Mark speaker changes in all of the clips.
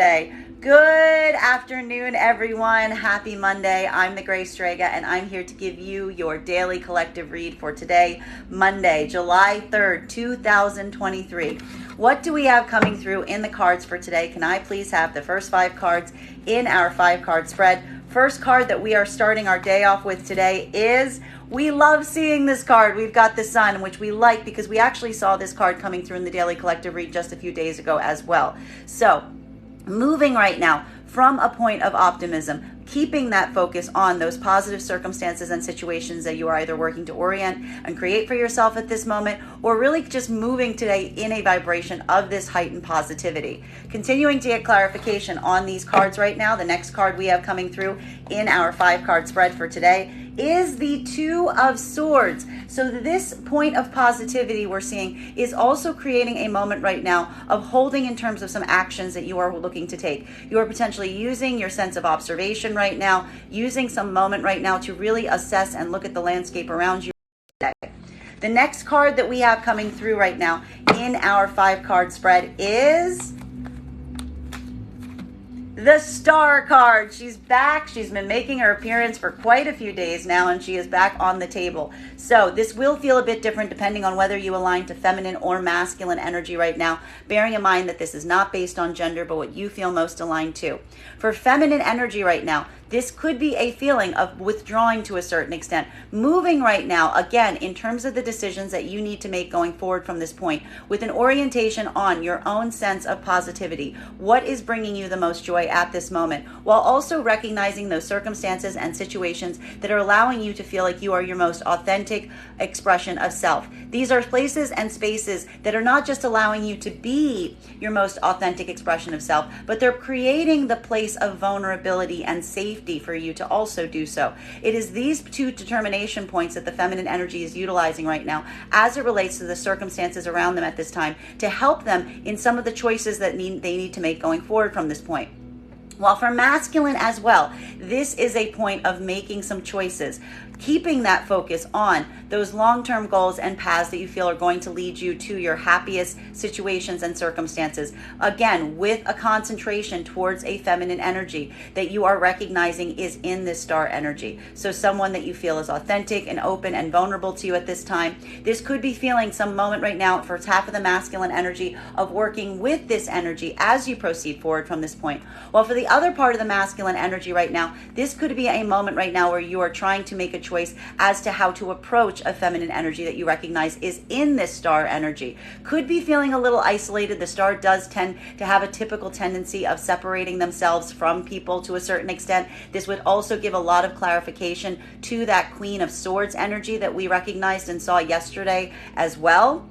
Speaker 1: Good afternoon, everyone. Happy Monday. I'm the Gray Strega, and I'm here to give you your daily collective read for today, Monday, July 3rd, 2023. What do we have coming through in the cards for today? Can I please have the first 5 cards in our 5-card spread? First card that we are starting our day off with today is, we love seeing this card. We've got the Sun, which we like because we actually saw this card coming through in the daily collective read just a few days ago as well. So, moving right now from a point of optimism, keeping that focus on those positive circumstances and situations that you are either working to orient and create for yourself at this moment, or really just moving today in a vibration of this heightened positivity. Continuing to get clarification on these cards right now, the next card we have coming through in our 5-card spread for today is the 2 of Swords. So this point of positivity we're seeing is also creating a moment right now of holding in terms of some actions that you are looking to take. You are potentially using your sense of observation right now, using some moment right now to really assess and look at the landscape around you today. The next card that we have coming through right now in our 5-card spread is the Star card. She's back. She's been making her appearance for quite a few days now, and she is back on the table. So this will feel a bit different depending on whether you align to feminine or masculine energy right now, bearing in mind that this is not based on gender, but what you feel most aligned to. For feminine energy right now, this could be a feeling of withdrawing to a certain extent, moving right now, again, in terms of the decisions that you need to make going forward from this point, with an orientation on your own sense of positivity. What is bringing you the most joy at this moment, while also recognizing those circumstances and situations that are allowing you to feel like you are your most authentic expression of self. These are places and spaces that are not just allowing you to be your most authentic expression of self, but they're creating the place of vulnerability and safety for you to also do so. It is these 2 determination points that the feminine energy is utilizing right now as it relates to the circumstances around them at this time to help them in some of the choices that they need to make going forward from this point. While for masculine as well, this is a point of making some choices, keeping that focus on those long-term goals and paths that you feel are going to lead you to your happiest situations and circumstances. Again, with a concentration towards a feminine energy that you are recognizing is in this Star energy. So someone that you feel is authentic and open and vulnerable to you at this time. This could be feeling some moment right now for half of the masculine energy of working with this energy as you proceed forward from this point. While for the other part of the masculine energy right now, this could be a moment right now where you are trying to make a choice as to how to approach a feminine energy that you recognize is in this Star energy. Could be feeling a little isolated. The Star does tend to have a typical tendency of separating themselves from people to a certain extent. This would also give a lot of clarification to that Queen of Swords energy that we recognized and saw yesterday as well.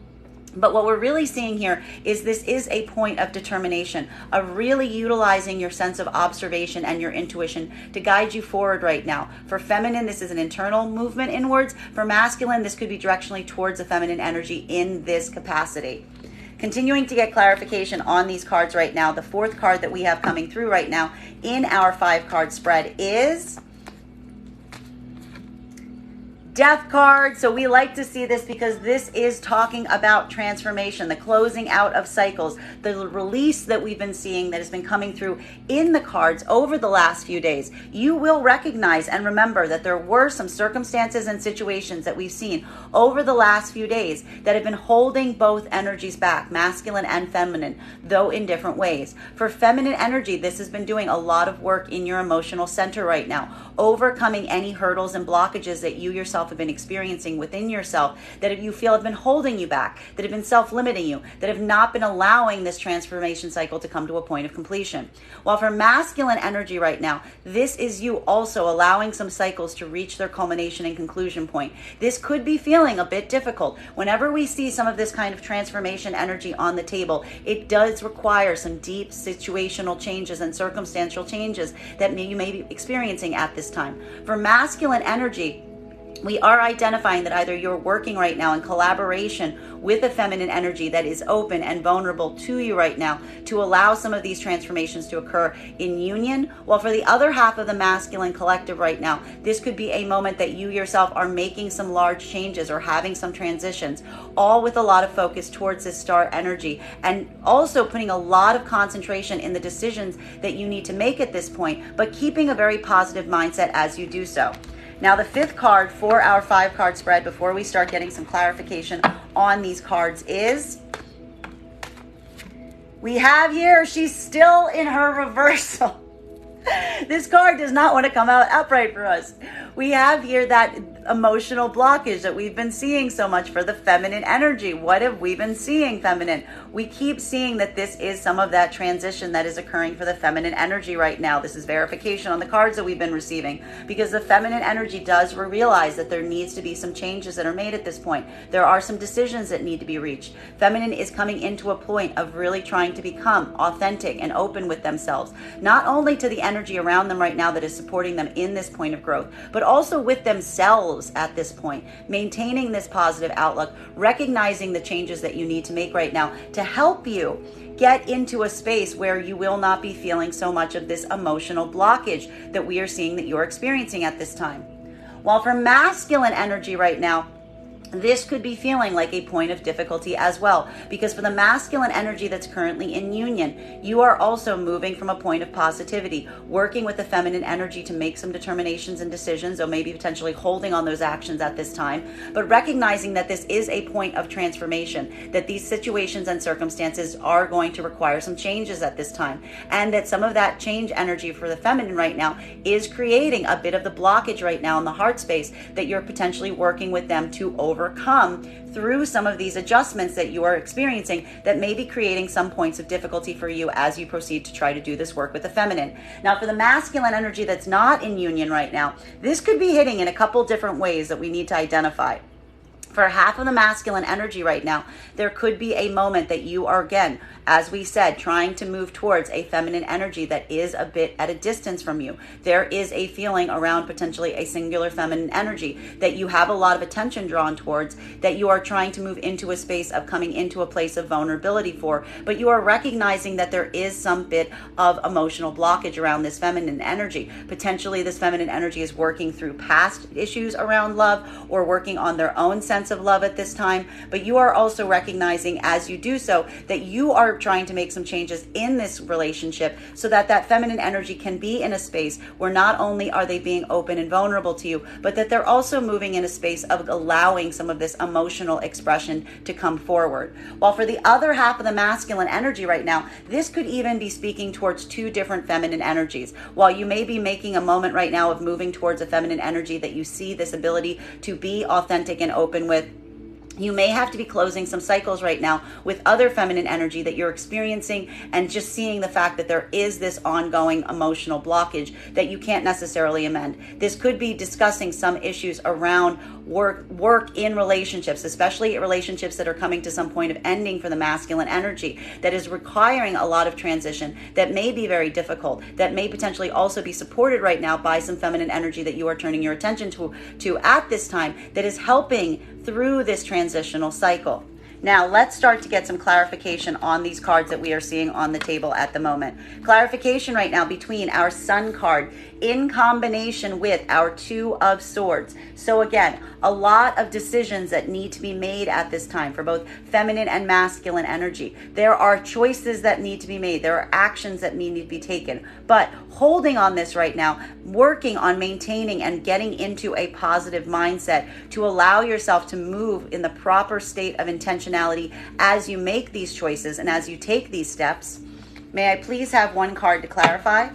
Speaker 1: But what we're really seeing here is this is a point of determination, of really utilizing your sense of observation and your intuition to guide you forward right now. For feminine, this is an internal movement inwards. For masculine, this could be directionally towards the feminine energy in this capacity. Continuing to get clarification on these cards right now, the 4th card that we have coming through right now in our 5-card spread is Death card. So we like to see this because this is talking about transformation, the closing out of cycles, the release that we've been seeing that has been coming through in the cards over the last few days. You will recognize and remember that there were some circumstances and situations that we've seen over the last few days that have been holding both energies back, masculine and feminine, though in different ways. For feminine energy, this has been doing a lot of work in your emotional center right now, overcoming any hurdles and blockages that you yourself have been experiencing within yourself that you feel have been holding you back, that have been self-limiting you, that have not been allowing this transformation cycle to come to a point of completion. While for masculine energy right now, this is you also allowing some cycles to reach their culmination and conclusion point. This could be feeling a bit difficult. Whenever we see some of this kind of transformation energy on the table, it does require some deep situational changes and circumstantial changes that you may be experiencing at this time. For masculine energy, we are identifying that either you're working right now in collaboration with a feminine energy that is open and vulnerable to you right now to allow some of these transformations to occur in union, while for the other half of the masculine collective right now, this could be a moment that you yourself are making some large changes or having some transitions, all with a lot of focus towards this star energy, and also putting a lot of concentration in the decisions that you need to make at this point, but keeping a very positive mindset as you do so. Now, the fifth card for our 5-card spread, before we start getting some clarification on these cards, is we have here, she's still in her reversal. This card does not want to come out upright for us. We have here that emotional blockage that we've been seeing so much for the feminine energy. What have we been seeing, feminine? We keep seeing that this is some of that transition that is occurring for the feminine energy right now. This is verification on the cards that we've been receiving, because the feminine energy does realize that there needs to be some changes that are made at this point. There are some decisions that need to be reached. Feminine is coming into a point of really trying to become authentic and open with themselves, not only to the energy around them right now that is supporting them in this point of growth, but also with themselves at this point, maintaining this positive outlook, recognizing the changes that you need to make right now to help you get into a space where you will not be feeling so much of this emotional blockage that we are seeing that you're experiencing at this time. While for masculine energy right now, this could be feeling like a point of difficulty as well, because for the masculine energy that's currently in union, you are also moving from a point of positivity, working with the feminine energy to make some determinations and decisions, or maybe potentially holding on those actions at this time, but recognizing that this is a point of transformation, that these situations and circumstances are going to require some changes at this time, and that some of that change energy for the feminine right now is creating a bit of the blockage right now in the heart space that you're potentially working with them to overcome through some of these adjustments that you are experiencing that may be creating some points of difficulty for you as you proceed to try to do this work with the feminine. Now, for the masculine energy that's not in union right now, this could be hitting in a couple different ways that we need to identify. For half of the masculine energy right now, there could be a moment that you are, again, as we said, trying to move towards a feminine energy that is a bit at a distance from you. There is a feeling around potentially a singular feminine energy that you have a lot of attention drawn towards, that you are trying to move into a space of coming into a place of vulnerability for, but you are recognizing that there is some bit of emotional blockage around this feminine energy. Potentially this feminine energy is working through past issues around love or working on their own sense of love at this time, but you are also recognizing as you do so that you are trying to make some changes in this relationship so that that feminine energy can be in a space where not only are they being open and vulnerable to you, but that they're also moving in a space of allowing some of this emotional expression to come forward. While for the other half of the masculine energy right now, this could even be speaking towards two different feminine energies. While you may be making a moment right now of moving towards a feminine energy that you see this ability to be authentic and open with, you may have to be closing some cycles right now with other feminine energy that you're experiencing, and just seeing the fact that there is this ongoing emotional blockage that you can't necessarily amend. This could be discussing some issues around work in relationships, especially relationships that are coming to some point of ending for the masculine energy, that is requiring a lot of transition, that may be very difficult, that may potentially also be supported right now by some feminine energy that you are turning your attention to at this time, that is helping through this transitional cycle. Now, let's start to get some clarification on these cards that we are seeing on the table at the moment. Clarification right now between our Sun card in combination with our Two of Swords. So again, a lot of decisions that need to be made at this time for both feminine and masculine energy. There are choices that need to be made. There are actions that need to be taken. But holding on this right now, working on maintaining and getting into a positive mindset to allow yourself to move in the proper state of intentionality as you make these choices and as you take these steps. May I please have one card to clarify?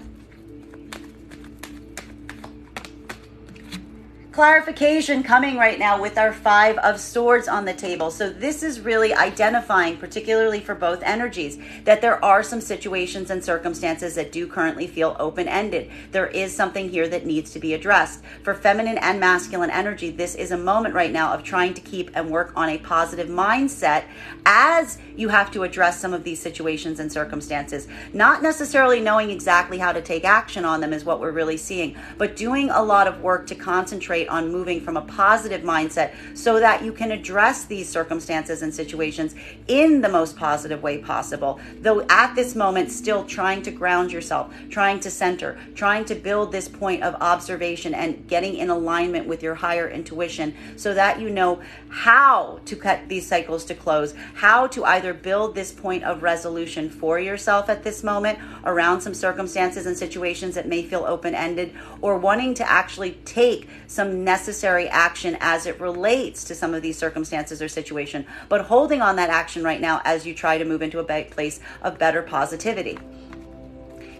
Speaker 1: Clarification coming right now with our Five of Swords on the table. So this is really identifying, particularly for both energies, that there are some situations and circumstances that do currently feel open-ended. There is something here that needs to be addressed. For feminine and masculine energy, this is a moment right now of trying to keep and work on a positive mindset as you have to address some of these situations and circumstances. Not necessarily knowing exactly how to take action on them is what we're really seeing, but doing a lot of work to concentrate concentrate on moving from a positive mindset so that you can address these circumstances and situations in the most positive way possible. Though at this moment, still trying to ground yourself, trying to center, trying to build this point of observation and getting in alignment with your higher intuition so that you know how to cut these cycles to close, how to either build this point of resolution for yourself at this moment around some circumstances and situations that may feel open-ended, or wanting to actually take some necessary action as it relates to some of these circumstances or situation, but holding on that action right now as you try to move into a place of better positivity.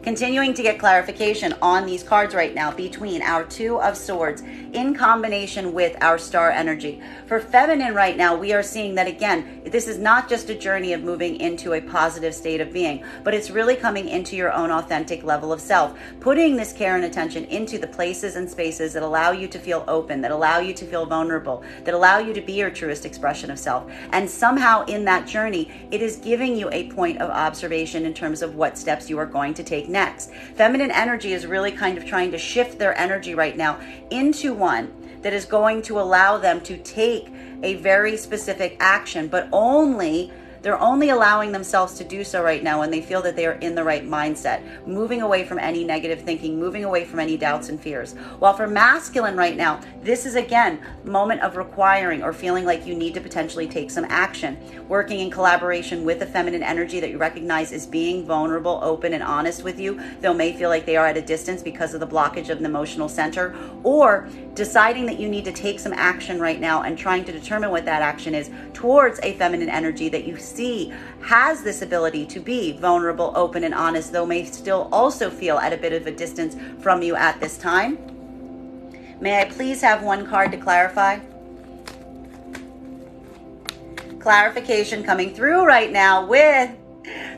Speaker 1: Continuing to get clarification on these cards right now between our Two of Swords in combination with our star energy. For feminine right now, we are seeing that again, this is not just a journey of moving into a positive state of being, but it's really coming into your own authentic level of self, putting this care and attention into the places and spaces that allow you to feel open, that allow you to feel vulnerable, that allow you to be your truest expression of self. And somehow in that journey, it is giving you a point of observation in terms of what steps you are going to take next. Feminine energy is really kind of trying to shift their energy right now into one that is going to allow them to take a very specific action, but they're only allowing themselves to do so right now when they feel that they are in the right mindset, moving away from any negative thinking, moving away from any doubts and fears. While for masculine right now, this is again, moment of requiring or feeling like you need to potentially take some action, working in collaboration with the feminine energy that you recognize as being vulnerable, open, and honest with you. They may feel like they are at a distance because of the blockage of the emotional center, or deciding that you need to take some action right now and trying to determine what that action is towards a feminine energy that you see has this ability to be vulnerable, open, and honest, though may still also feel at a bit of a distance from you at this time. May I please have one card to clarify? Clarification coming through right now with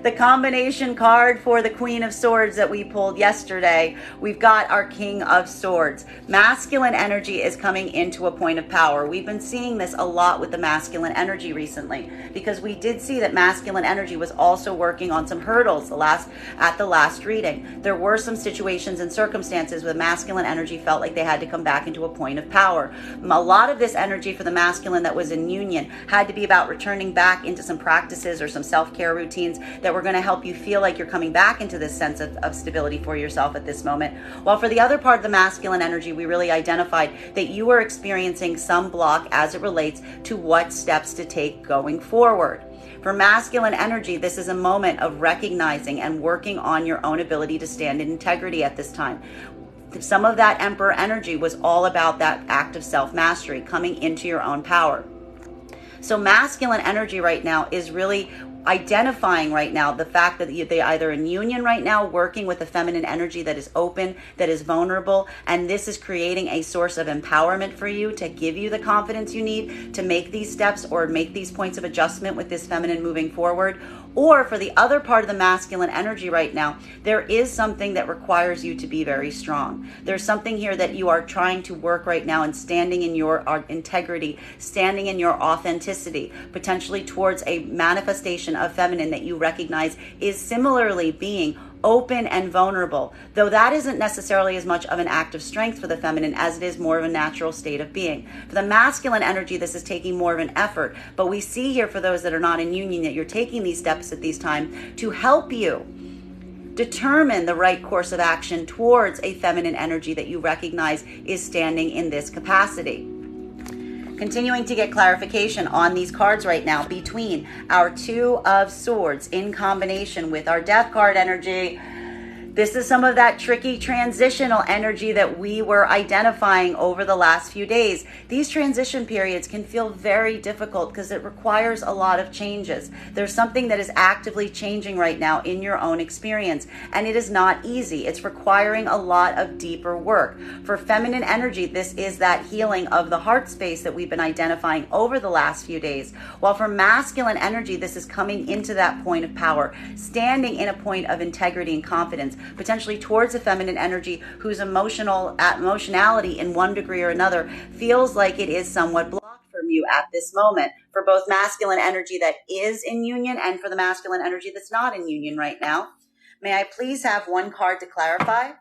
Speaker 1: the combination card for the Queen of Swords that we pulled yesterday. We've got our King of Swords. Masculine energy is coming into a point of power. We've been seeing this a lot with the masculine energy recently because we did see that masculine energy was also working on some hurdles at the last reading. There were some situations and circumstances where masculine energy felt like they had to come back into a point of power. A lot of this energy for the masculine that was in union had to be about returning back into some practices or some self-care routines that were going to help you feel like you're coming back into this sense of stability for yourself at this moment. While for the other part of the masculine energy, we really identified that you are experiencing some block as it relates to what steps to take going forward. For masculine energy, this is a moment of recognizing and working on your own ability to stand in integrity at this time. Some of that Emperor energy was all about that act of self-mastery, coming into your own power. So masculine energy right now is really identifying right now the fact that they either in union right now, working with the feminine energy that is open, that is vulnerable, and this is creating a source of empowerment for you to give you the confidence you need to make these steps or make these points of adjustment with this feminine moving forward. Or for the other part of the masculine energy right now, there is something that requires you to be very strong. There's something here that you are trying to work right now and standing in your integrity, standing in your authenticity, potentially towards a manifestation of feminine that you recognize is similarly being open and vulnerable, though that isn't necessarily as much of an act of strength for the feminine as it is more of a natural state of being. For the masculine energy, this is taking more of an effort, but we see here for those that are not in union that you're taking these steps at these times to help you determine the right course of action towards a feminine energy that you recognize is standing in this capacity. Continuing to get clarification on these cards right now between our Two of Swords in combination with our Death card energy. This is some of that tricky transitional energy that we were identifying over the last few days. These transition periods can feel very difficult because it requires a lot of changes. There's something that is actively changing right now in your own experience, and it is not easy. It's requiring a lot of deeper work. For feminine energy, this is that healing of the heart space that we've been identifying over the last few days. While for masculine energy, this is coming into that point of power, standing in a point of integrity and confidence, potentially towards a feminine energy whose emotionality in one degree or another feels like it is somewhat blocked from you at this moment, for both masculine energy that is in union and for the masculine energy that's not in union right now. May I please have one card to clarify?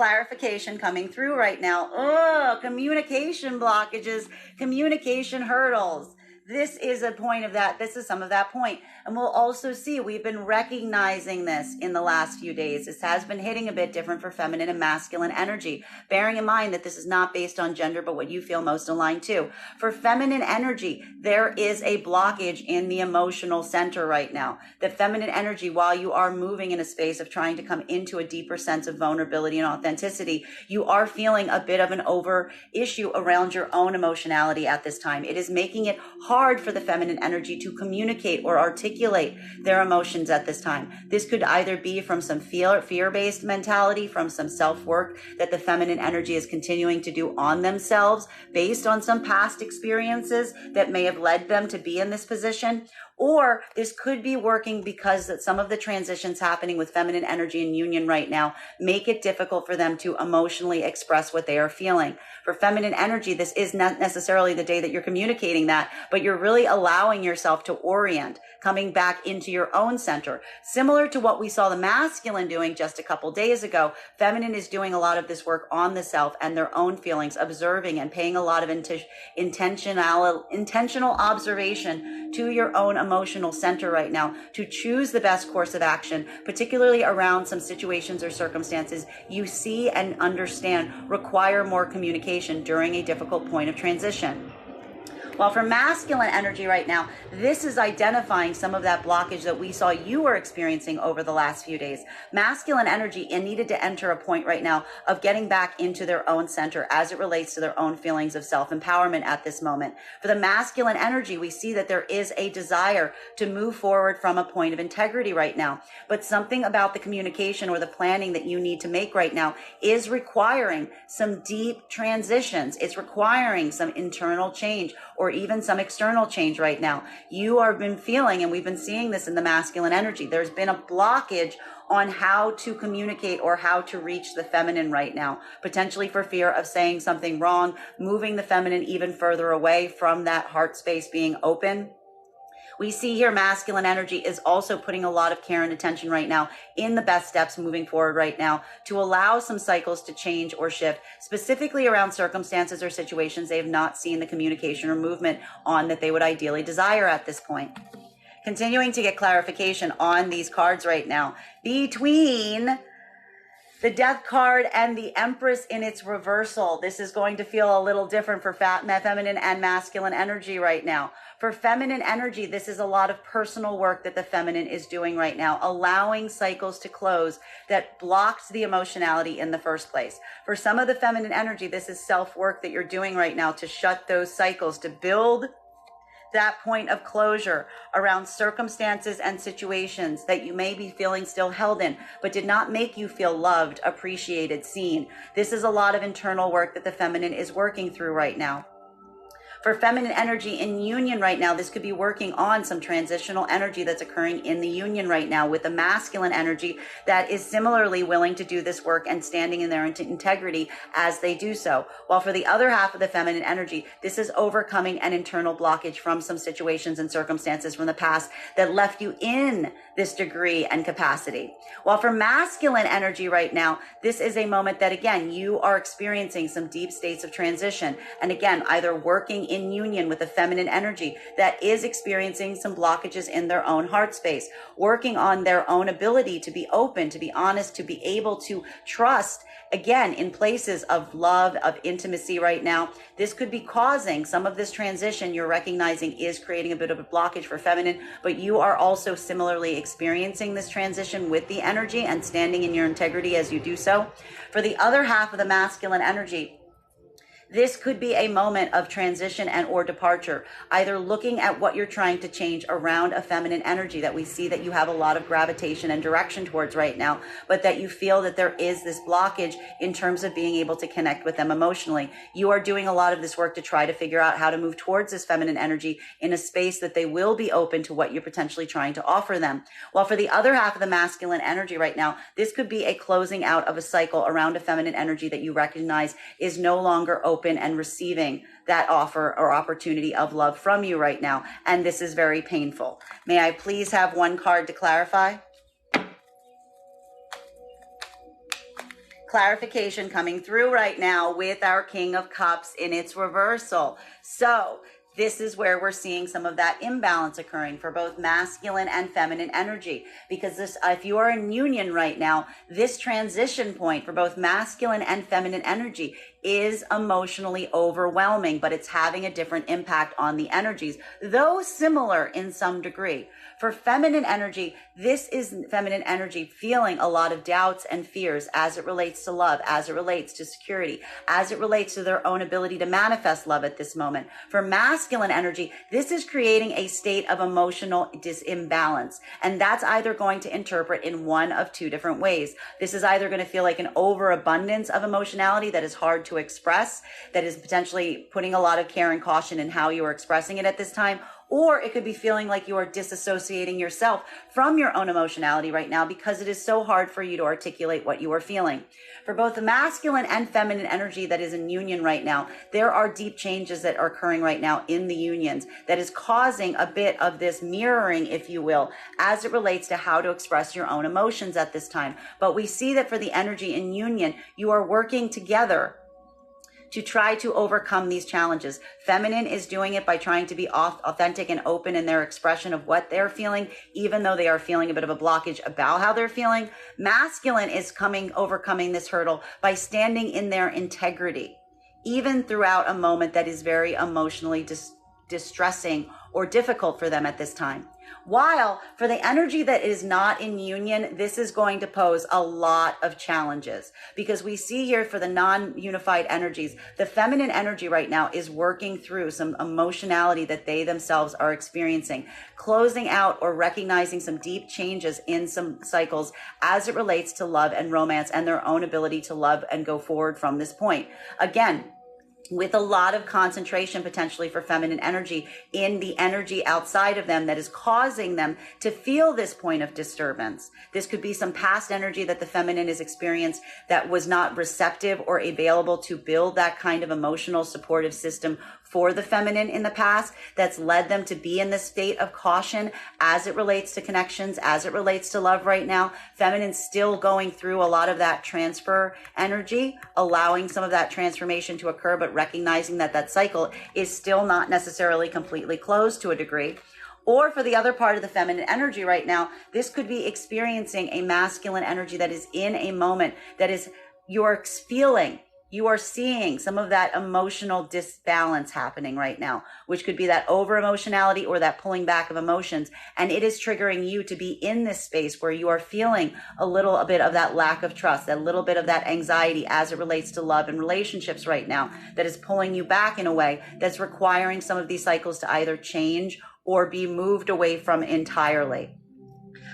Speaker 1: clarification coming through right now. Oh, communication blockages, communication hurdles. This is a point of that. This is some of that point. And we'll also see we've been recognizing this in the last few days. This has been hitting a bit different for feminine and masculine energy, bearing in mind that this is not based on gender, but what you feel most aligned to. For feminine energy, there is a blockage in the emotional center right now. The feminine energy, while you are moving in a space of trying to come into a deeper sense of vulnerability and authenticity, you are feeling a bit of an over issue around your own emotionality at this time. It is making it hard for the feminine energy to communicate or articulate their emotions at this time. This could either be from some fear-based mentality, from some self-work that the feminine energy is continuing to do on themselves based on some past experiences that may have led them to be in this position. Or this could be working because that some of the transitions happening with feminine energy in union right now make it difficult for them to emotionally express what they are feeling. For feminine energy, this is not necessarily the day that you're communicating that, but you're really allowing yourself to orient, coming back into your own center. Similar to what we saw the masculine doing just a couple days ago, feminine is doing a lot of this work on the self and their own feelings, observing and paying a lot of intentional observation to your own emotional center right now to choose the best course of action, particularly around some situations or circumstances you see and understand require more communication during a difficult point of transition. While for masculine energy right now, this is identifying some of that blockage that we saw you were experiencing over the last few days. Masculine energy needed to enter a point right now of getting back into their own center as it relates to their own feelings of self-empowerment at this moment. For the masculine energy, we see that there is a desire to move forward from a point of integrity right now. But something about the communication or the planning that you need to make right now is requiring some deep transitions. It's requiring some internal change or even some external change right now. You have been feeling, and we've been seeing this in the masculine energy, there's been a blockage on how to communicate or how to reach the feminine right now, potentially for fear of saying something wrong, moving the feminine even further away from that heart space being open. We see here masculine energy is also putting a lot of care and attention right now in the best steps moving forward right now to allow some cycles to change or shift, specifically around circumstances or situations they have not seen the communication or movement on that they would ideally desire at this point. Continuing to get clarification on these cards right now between the Death card and the Empress in its reversal. This is going to feel a little different for feminine and masculine energy right now. For feminine energy, this is a lot of personal work that the feminine is doing right now, allowing cycles to close that blocked the emotionality in the first place. For some of the feminine energy, this is self-work that you're doing right now to shut those cycles, to build that point of closure around circumstances and situations that you may be feeling still held in, but did not make you feel loved, appreciated, seen. This is a lot of internal work that the feminine is working through right now. For feminine energy in union right now, this could be working on some transitional energy that's occurring in the union right now with the masculine energy that is similarly willing to do this work and standing in their integrity as they do so. While for the other half of the feminine energy, this is overcoming an internal blockage from some situations and circumstances from the past that left you in this degree and capacity. While for masculine energy right now, this is a moment that, again, you are experiencing some deep states of transition. And again, either working in union with the feminine energy that is experiencing some blockages in their own heart space, working on their own ability to be open, to be honest, to be able to trust, again, in places of love, of intimacy right now. This could be causing some of this transition you're recognizing is creating a bit of a blockage for feminine, but you are also similarly experiencing this transition with the energy and standing in your integrity as you do so. For the other half of the masculine energy, this could be a moment of transition and or departure, either looking at what you're trying to change around a feminine energy that we see that you have a lot of gravitation and direction towards right now, but that you feel that there is this blockage in terms of being able to connect with them emotionally. You are doing a lot of this work to try to figure out how to move towards this feminine energy in a space that they will be open to what you're potentially trying to offer them. While for the other half of the masculine energy right now, this could be a closing out of a cycle around a feminine energy that you recognize is no longer open and receiving that offer or opportunity of love from you right now. And this is very painful. May I please have one card to clarify? clarification coming through right now with our King of Cups in its reversal. So this is where we're seeing some of that imbalance occurring for both masculine and feminine energy, because this, if you are in union right now, this transition point for both masculine and feminine energy is emotionally overwhelming, but it's having a different impact on the energies, though similar in some degree. For feminine energy, this is feminine energy feeling a lot of doubts and fears as it relates to love, as it relates to security, as it relates to their own ability to manifest love at this moment. For masculine energy, this is creating a state of emotional imbalance, and that's either going to interpret in one of two different ways. This is either going to feel like an overabundance of emotionality that is hard to express, that is potentially putting a lot of care and caution in how you are expressing it at this time, or it could be feeling like you are disassociating yourself from your own emotionality right now because it is so hard for you to articulate what you are feeling. For both the masculine and feminine energy that is in union right now, there are deep changes that are occurring right now in the unions that is causing a bit of this mirroring, if you will, as it relates to how to express your own emotions at this time. But we see that for the energy in union, you are working together to try to overcome these challenges. Feminine is doing it by trying to be authentic and open in their expression of what they're feeling, even though they are feeling a bit of a blockage about how they're feeling. Masculine is overcoming this hurdle by standing in their integrity, even throughout a moment that is very emotionally distressing or difficult for them at this time. While for the energy that is not in union, this is going to pose a lot of challenges, because we see here for the non-unified energies, the feminine energy right now is working through some emotionality that they themselves are experiencing, closing out or recognizing some deep changes in some cycles as it relates to love and romance and their own ability to love and go forward from this point. Again, with a lot of concentration potentially for feminine energy in the energy outside of them that is causing them to feel this point of disturbance. This could be some past energy that the feminine has experienced that was not receptive or available to build that kind of emotional supportive system for the feminine in the past, that's led them to be in this state of caution as it relates to connections, as it relates to love right now. Feminine's still going through a lot of that transfer energy, allowing some of that transformation to occur, but recognizing that that cycle is still not necessarily completely closed to a degree. Or for the other part of the feminine energy right now, this could be experiencing a masculine energy that is in a moment that is you're feeling, you are seeing some of that emotional disbalance happening right now, which could be that over emotionality or that pulling back of emotions. And it is triggering you to be in this space where you are feeling a bit of that lack of trust, a little bit of that anxiety as it relates to love and relationships right now, that is pulling you back in a way that's requiring some of these cycles to either change or be moved away from entirely.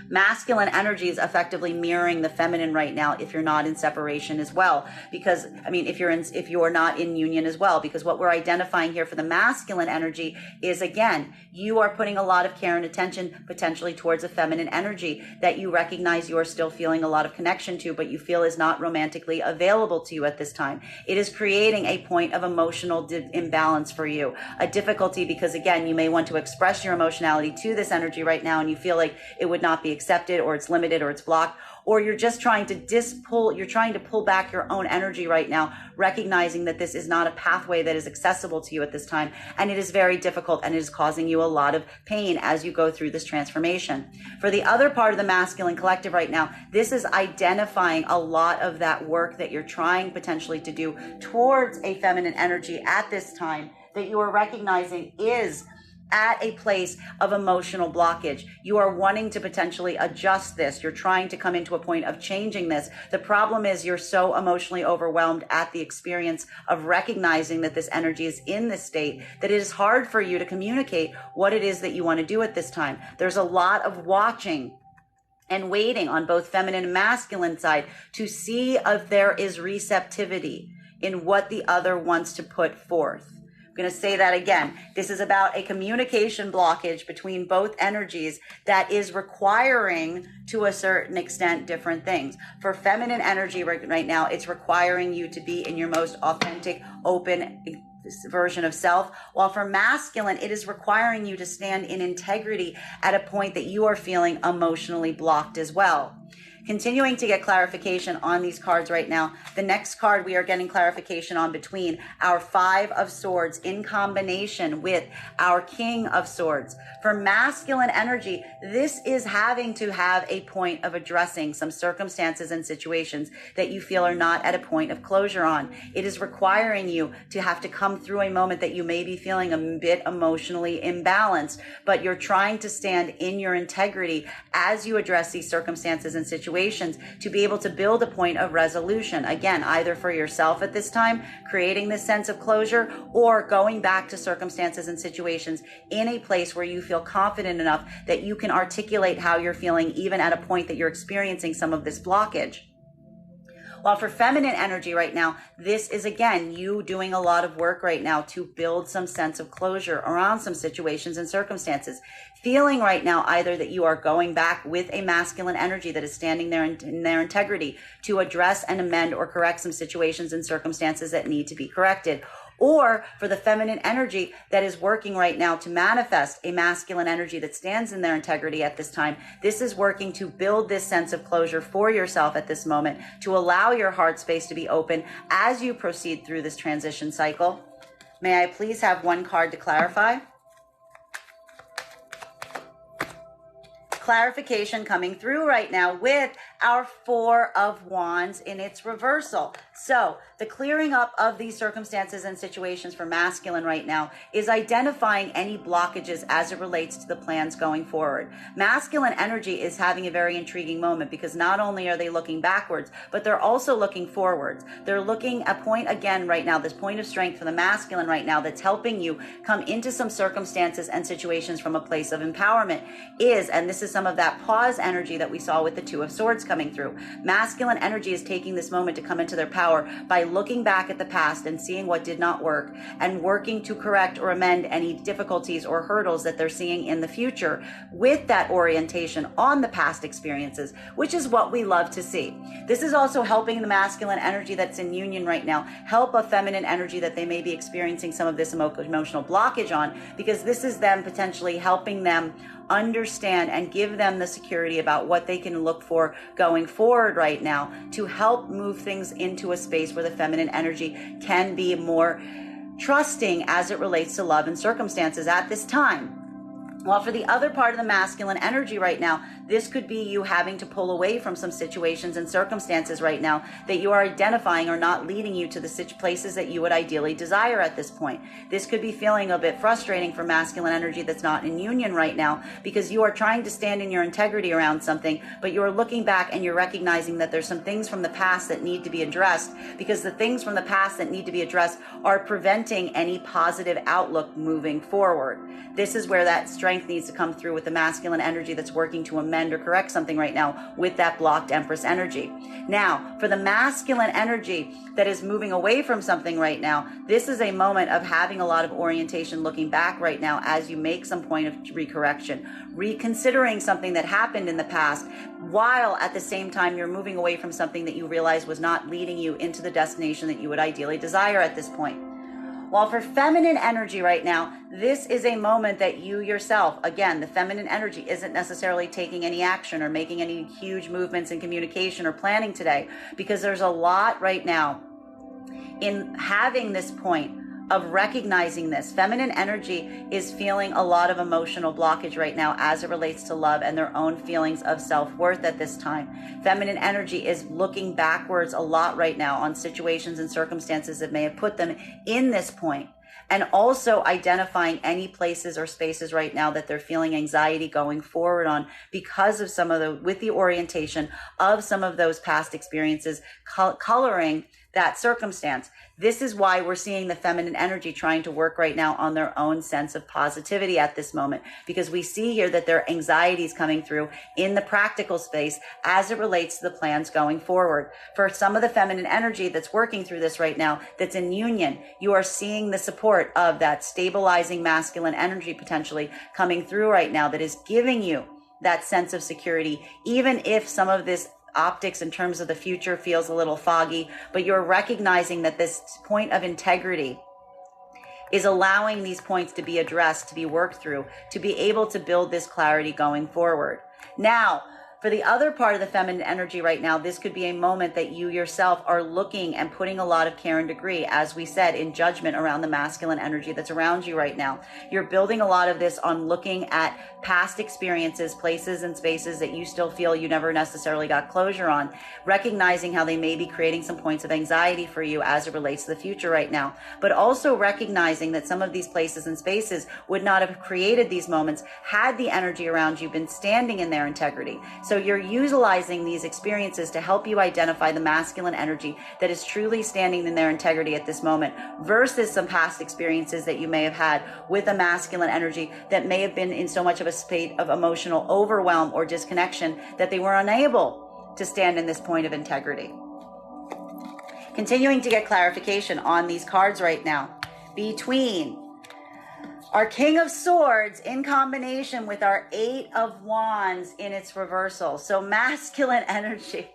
Speaker 1: Masculine energy is effectively mirroring the feminine right now if you're not in separation as well, because if you are not in union as well, because what we're identifying here for the masculine energy is, again, you are putting a lot of care and attention potentially towards a feminine energy that you recognize you are still feeling a lot of connection to, but you feel is not romantically available to you at this time. It is creating a point of emotional imbalance for you, a difficulty, because again, you may want to express your emotionality to this energy right now and you feel like it would not be accepted, or it's limited, or it's blocked, or you're just trying to pull back your own energy right now, recognizing that this is not a pathway that is accessible to you at this time, and it is very difficult, and it is causing you a lot of pain as you go through this transformation. For the other part of the masculine collective right now, this is identifying a lot of that work that you're trying potentially to do towards a feminine energy at this time that you are recognizing is at a place of emotional blockage. You are wanting to potentially adjust this. You're trying to come into a point of changing this. The problem is you're so emotionally overwhelmed at the experience of recognizing that this energy is in this state that it is hard for you to communicate what it is that you want to do at this time. There's a lot of watching and waiting on both feminine and masculine side to see if there is receptivity in what the other wants to put forth. I'm going to say that again. This is about a communication blockage between both energies that is requiring, to a certain extent, different things. For feminine energy right now, it's requiring you to be in your most authentic, open version of self, while for masculine, it is requiring you to stand in integrity at a point that you are feeling emotionally blocked as well. Continuing to get clarification on these cards right now. The next card we are getting clarification on between our Five of Swords in combination with our King of Swords. For masculine energy, this is having to have a point of addressing some circumstances and situations that you feel are not at a point of closure on. It is requiring you to have to come through a moment that you may be feeling a bit emotionally imbalanced, but you're trying to stand in your integrity as you address these circumstances and situations to be able to build a point of resolution. Again, either for yourself at this time, creating this sense of closure, or going back to circumstances and situations in a place where you feel confident enough that you can articulate how you're feeling, even at a point that you're experiencing some of this blockage. While for feminine energy right now, this is again you doing a lot of work right now to build some sense of closure around some situations and circumstances. Feeling right now either that you are going back with a masculine energy that is standing there in their integrity to address and amend or correct some situations and circumstances that need to be corrected. Or for the feminine energy that is working right now to manifest a masculine energy that stands in their integrity at this time. This is working to build this sense of closure for yourself at this moment, to allow your heart space to be open as you proceed through this transition cycle. May I please have one card to clarify? Clarification coming through right now with our Four of Wands in its reversal. So the clearing up of these circumstances and situations for masculine right now is identifying any blockages as it relates to the plans going forward. Masculine energy is having a very intriguing moment because not only are they looking backwards, but they're also looking forwards. They're looking at point again right now, this point of strength for the masculine right now that's helping you come into some circumstances and situations from a place of empowerment is, and this is some of that pause energy that we saw with the Two of Swords coming through. Masculine energy is taking this moment to come into their power by looking back at the past and seeing what did not work and working to correct or amend any difficulties or hurdles that they're seeing in the future with that orientation on the past experiences, which is what we love to see. This is also helping the masculine energy that's in union right now help a feminine energy that they may be experiencing some of this emotional blockage on, because this is them potentially helping them understand and give them the security about what they can look for going forward right now to help move things into a space where the feminine energy can be more trusting as it relates to love and circumstances at this time. While for the other part of the masculine energy right now, this could be you having to pull away from some situations and circumstances right now that you are identifying are not leading you to the places that you would ideally desire at this point. This could be feeling a bit frustrating for masculine energy that's not in union right now because you are trying to stand in your integrity around something, but you are looking back and you're recognizing that there's some things from the past that need to be addressed, because the things from the past that need to be addressed are preventing any positive outlook moving forward. This is where that strength needs to come through with the masculine energy that's working to amend or correct something right now with that blocked Empress energy. Now, for the masculine energy that is moving away from something right now, this is a moment of having a lot of orientation looking back right now as you make some point of recorrection, reconsidering something that happened in the past, while at the same time you're moving away from something that you realize was not leading you into the destination that you would ideally desire at this point. While for feminine energy right now, this is a moment that you yourself, again, the feminine energy isn't necessarily taking any action or making any huge movements in communication or planning today, because there's a lot right now in having this point of recognizing this. Feminine energy is feeling a lot of emotional blockage right now as it relates to love and their own feelings of self-worth at this time. Feminine energy is looking backwards a lot right now on situations and circumstances that may have put them in this point, and also identifying any places or spaces right now that they're feeling anxiety going forward on because of some of the, with the orientation of some of those past experiences coloring that circumstance. This is why we're seeing the feminine energy trying to work right now on their own sense of positivity at this moment, because we see here that their anxiety is coming through in the practical space as it relates to the plans going forward. For some of the feminine energy that's working through this right now, that's in union, you are seeing the support of that stabilizing masculine energy potentially coming through right now that is giving you that sense of security, even if some of this optics in terms of the future feels a little foggy, but you're recognizing that this point of integrity is allowing these points to be addressed, to be worked through, to be able to build this clarity going forward. Now, For the other part of the feminine energy right now, this could be a moment that you yourself are looking and putting a lot of care and degree, as we said, in judgment around the masculine energy that's around you right now. You're building a lot of this on looking at past experiences, places and spaces that you still feel you never necessarily got closure on, recognizing how they may be creating some points of anxiety for you as it relates to the future right now, but also recognizing that some of these places and spaces would not have created these moments had the energy around you been standing in their integrity. So you're utilizing these experiences to help you identify the masculine energy that is truly standing in their integrity at this moment versus some past experiences that you may have had with a masculine energy that may have been in so much of a state of emotional overwhelm or disconnection that they were unable to stand in this point of integrity. Continuing to get clarification on these cards right now between our King of Swords in combination with our Eight of Wands in its reversal. So masculine energy.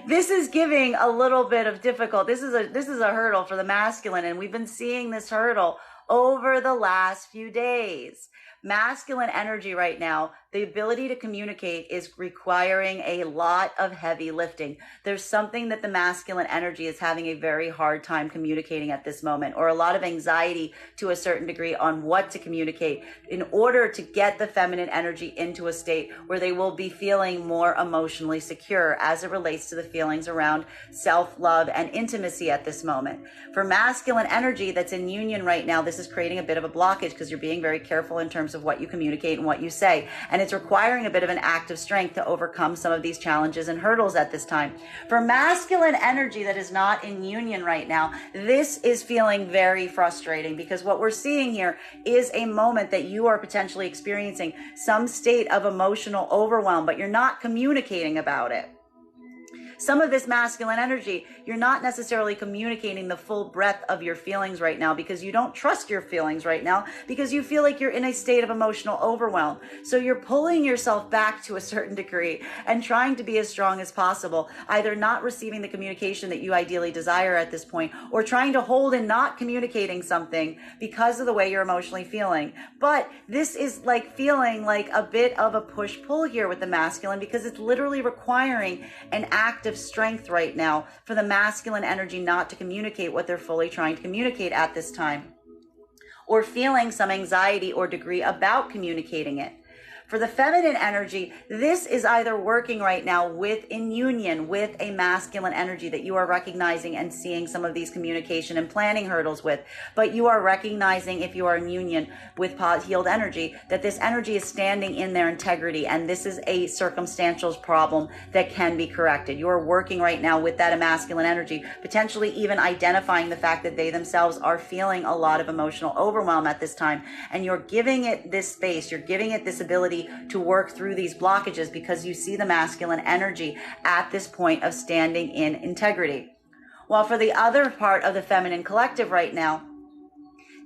Speaker 1: This is giving a little bit of difficult. This is a hurdle for the masculine, and we've been seeing this hurdle over the last few days. Masculine energy right now, the ability to communicate is requiring a lot of heavy lifting. There's something that the masculine energy is having a very hard time communicating at this moment, or a lot of anxiety to a certain degree on what to communicate in order to get the feminine energy into a state where they will be feeling more emotionally secure as it relates to the feelings around self-love and intimacy at this moment. For masculine energy that's in union right now, this is creating a bit of a blockage because you're being very careful in terms of what you communicate and what you say. And it's requiring a bit of an act of strength to overcome some of these challenges and hurdles at this time. For masculine energy that is not in union right now, this is feeling very frustrating because what we're seeing here is a moment that you are potentially experiencing some state of emotional overwhelm, but you're not communicating about it. Some of this masculine energy, you're not necessarily communicating the full breadth of your feelings right now because you don't trust your feelings right now because you feel like you're in a state of emotional overwhelm. So you're pulling yourself back to a certain degree and trying to be as strong as possible, either not receiving the communication that you ideally desire at this point or trying to hold and not communicating something because of the way you're emotionally feeling. But this is like feeling like a bit of a push-pull here with the masculine because it's literally requiring an act of strength right now for the masculine energy not to communicate what they're fully trying to communicate at this time, or feeling some anxiety or degree about communicating it. For the feminine energy, this is either working right now in union with a masculine energy that you are recognizing and seeing some of these communication and planning hurdles with, but you are recognizing, if you are in union with healed energy, that this energy is standing in their integrity, and this is a circumstantial problem that can be corrected. You are working right now with that masculine energy, potentially even identifying the fact that they themselves are feeling a lot of emotional overwhelm at this time, and you're giving it this space, you're giving it this ability to work through these blockages because you see the masculine energy at this point of standing in integrity. While for the other part of the feminine collective right now,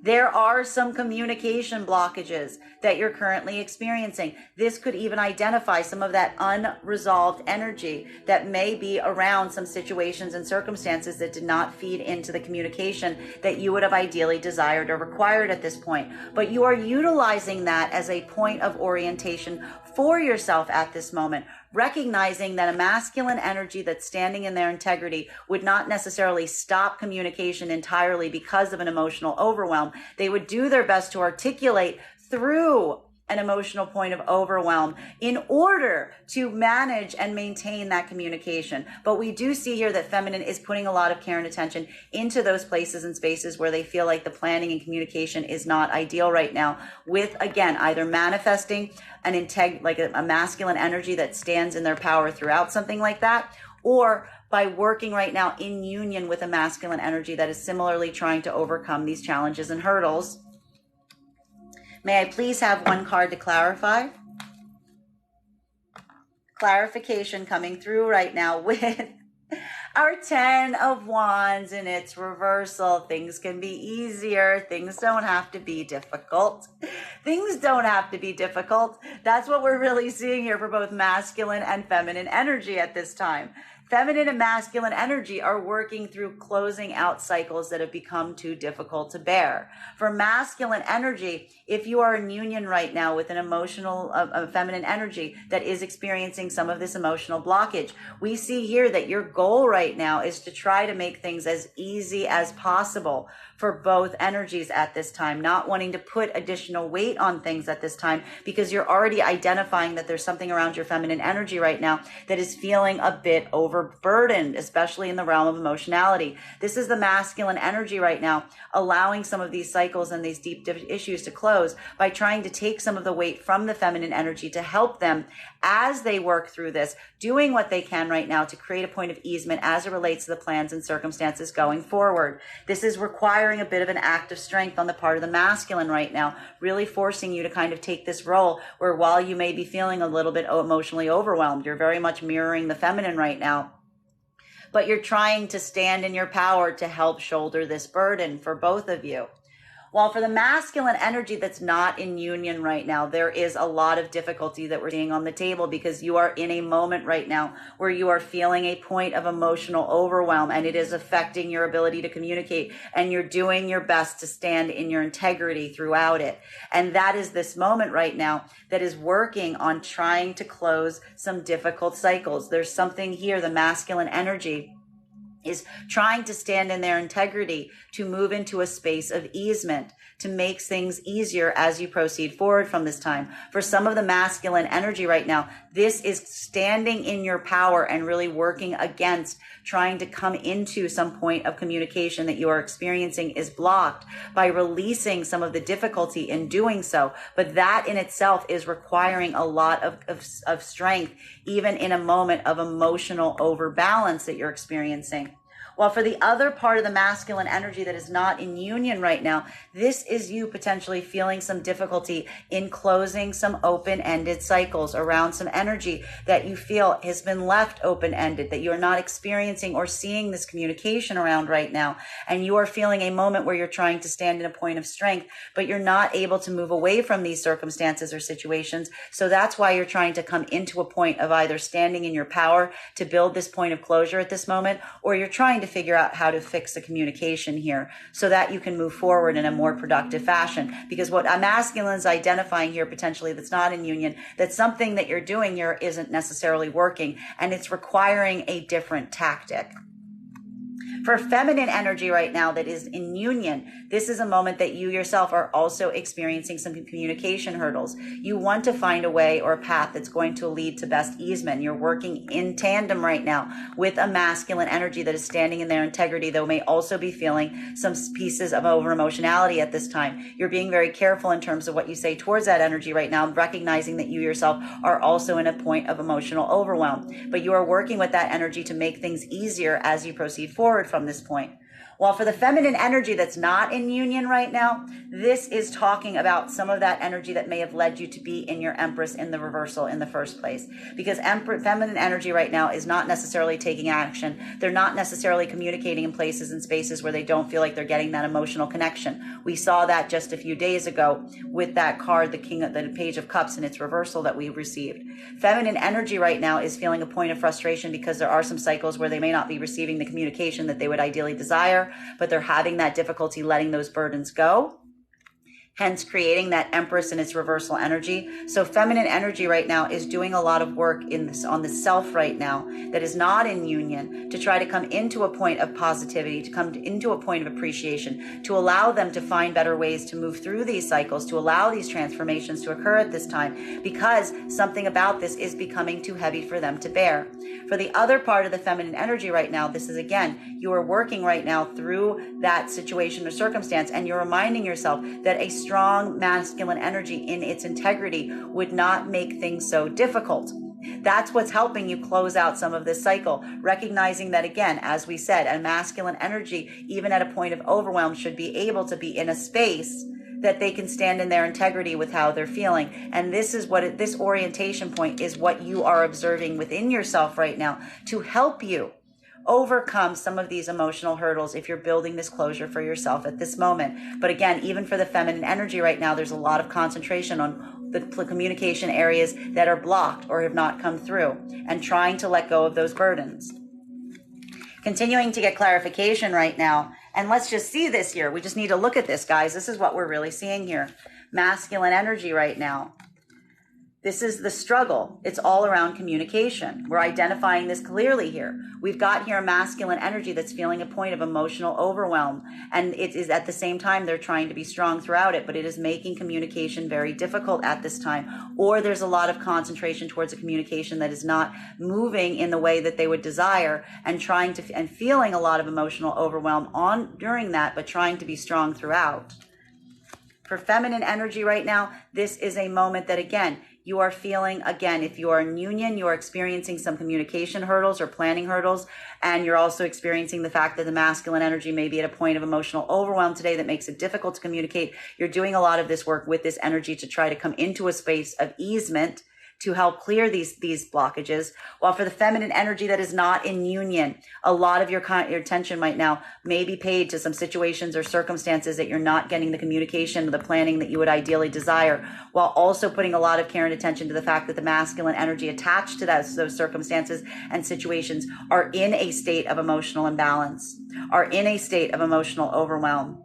Speaker 1: there are some communication blockages that you're currently experiencing. This could even identify some of that unresolved energy that may be around some situations and circumstances that did not feed into the communication that you would have ideally desired or required at this point. But you are utilizing that as a point of orientation for yourself at this moment, recognizing that a masculine energy that's standing in their integrity would not necessarily stop communication entirely because of an emotional overwhelm. They would do their best to articulate through an emotional point of overwhelm in order to manage and maintain that communication. But we do see here that feminine is putting a lot of care and attention into those places and spaces where they feel like the planning and communication is not ideal right now, with, again, either manifesting like a masculine energy that stands in their power throughout something like that, or by working right now in union with a masculine energy that is similarly trying to overcome these challenges and hurdles. May I please have one card to clarify? Clarification coming through right now with our 10 of Wands in its reversal. Things can be easier. Things don't have to be difficult. Things don't have to be difficult. That's what we're really seeing here for both masculine and feminine energy at this time. Feminine and masculine energy are working through closing out cycles that have become too difficult to bear. For masculine energy, if you are in union right now with an emotional, feminine energy that is experiencing some of this emotional blockage, we see here that your goal right now is to try to make things as easy as possible for both energies at this time, not wanting to put additional weight on things at this time because you're already identifying that there's something around your feminine energy right now that is feeling a bit overburdened, especially in the realm of emotionality. This is the masculine energy right now, allowing some of these cycles and these deep issues to close by trying to take some of the weight from the feminine energy to help them as they work through this, doing what they can right now to create a point of easement as it relates to the plans and circumstances going forward. This is requiring a bit of an act of strength on the part of the masculine right now, really forcing you to kind of take this role where while you may be feeling a little bit emotionally overwhelmed, you're very much mirroring the feminine right now, but you're trying to stand in your power to help shoulder this burden for both of you. While for the masculine energy that's not in union right now, there is a lot of difficulty that we're seeing on the table because you are in a moment right now where you are feeling a point of emotional overwhelm and it is affecting your ability to communicate, and you're doing your best to stand in your integrity throughout it. And that is this moment right now that is working on trying to close some difficult cycles. There's something here, the masculine energy is trying to stand in their integrity to move into a space of easement, to make things easier as you proceed forward from this time. For some of the masculine energy right now, this is standing in your power and really working against trying to come into some point of communication that you are experiencing is blocked by releasing some of the difficulty in doing so. But that in itself is requiring a lot of strength, even in a moment of emotional overbalance that you're experiencing. While for the other part of the masculine energy that is not in union right now, this is you potentially feeling some difficulty in closing some open-ended cycles around some energy that you feel has been left open-ended, that you are not experiencing or seeing this communication around right now. And you are feeling a moment where you're trying to stand in a point of strength, but you're not able to move away from these circumstances or situations. So that's why you're trying to come into a point of either standing in your power to build this point of closure at this moment, or you're trying to figure out how to fix the communication here so that you can move forward in a more productive fashion. Because what a masculine is identifying here potentially that's not in union, that something that you're doing here isn't necessarily working and it's requiring a different tactic. For feminine energy right now that is in union, this is a moment that you yourself are also experiencing some communication hurdles. You want to find a way or a path that's going to lead to best easement. You're working in tandem right now with a masculine energy that is standing in their integrity, though may also be feeling some pieces of over emotionality at this time. You're being very careful in terms of what you say towards that energy right now, recognizing that you yourself are also in a point of emotional overwhelm. But you are working with that energy to make things easier as you proceed forward from this point. While for the feminine energy that's not in union right now, this is talking about some of that energy that may have led you to be in your Empress in the reversal in the first place. Because feminine energy right now is not necessarily taking action. They're not necessarily communicating in places and spaces where they don't feel like they're getting that emotional connection. We saw that just a few days ago with that card, the Page of Cups in its reversal that we received. Feminine energy right now is feeling a point of frustration because there are some cycles where they may not be receiving the communication that they would ideally desire, but they're having that difficulty letting those burdens go, hence creating that Empress in its reversal energy. So feminine energy right now is doing a lot of work on the self right now that is not in union to try to come into a point of positivity, to come into a point of appreciation, to allow them to find better ways to move through these cycles, to allow these transformations to occur at this time, because something about this is becoming too heavy for them to bear. For the other part of the feminine energy right now, this is again, you are working right now through that situation or circumstance, and you're reminding yourself that a strong masculine energy in its integrity would not make things so difficult. That's what's helping you close out some of this cycle, recognizing that, again, as we said, a masculine energy, even at a point of overwhelm, should be able to be in a space that they can stand in their integrity with how they're feeling. And this is what this orientation point is, what you are observing within yourself right now to help you overcome some of these emotional hurdles if you're building this closure for yourself at this moment. But again, even for the feminine energy right now, there's a lot of concentration on the communication areas that are blocked or have not come through, and trying to let go of those burdens. Continuing to get clarification right now. And let's just see this here. We just need to look at this, guys. This is what we're really seeing here. Masculine energy right now. This is the struggle. It's all around communication. We're identifying this clearly here. We've got here a masculine energy that's feeling a point of emotional overwhelm. And it is at the same time, they're trying to be strong throughout it, but it is making communication very difficult at this time. Or there's a lot of concentration towards a communication that is not moving in the way that they would desire, and trying to, and feeling a lot of emotional overwhelm during that, but trying to be strong throughout. For feminine energy right now, this is a moment that, again, you are feeling, again, if you are in union, you are experiencing some communication hurdles or planning hurdles, and you're also experiencing the fact that the masculine energy may be at a point of emotional overwhelm today that makes it difficult to communicate. You're doing a lot of this work with this energy to try to come into a space of easement to help clear these blockages. While for the feminine energy that is not in union, a lot of your attention right now may be paid to some situations or circumstances that you're not getting the communication or the planning that you would ideally desire, while also putting a lot of care and attention to the fact that the masculine energy attached to those circumstances and situations are in a state of emotional imbalance, are in a state of emotional overwhelm.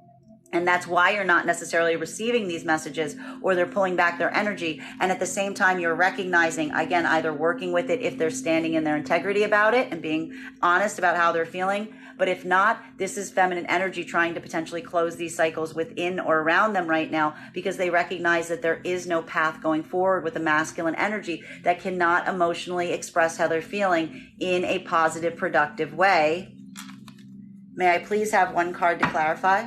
Speaker 1: And that's why you're not necessarily receiving these messages, or they're pulling back their energy. And at the same time, you're recognizing, again, either working with it if they're standing in their integrity about it and being honest about how they're feeling. But if not, this is feminine energy trying to potentially close these cycles within or around them right now, because they recognize that there is no path going forward with the masculine energy that cannot emotionally express how they're feeling in a positive, productive way. May I please have one card to clarify?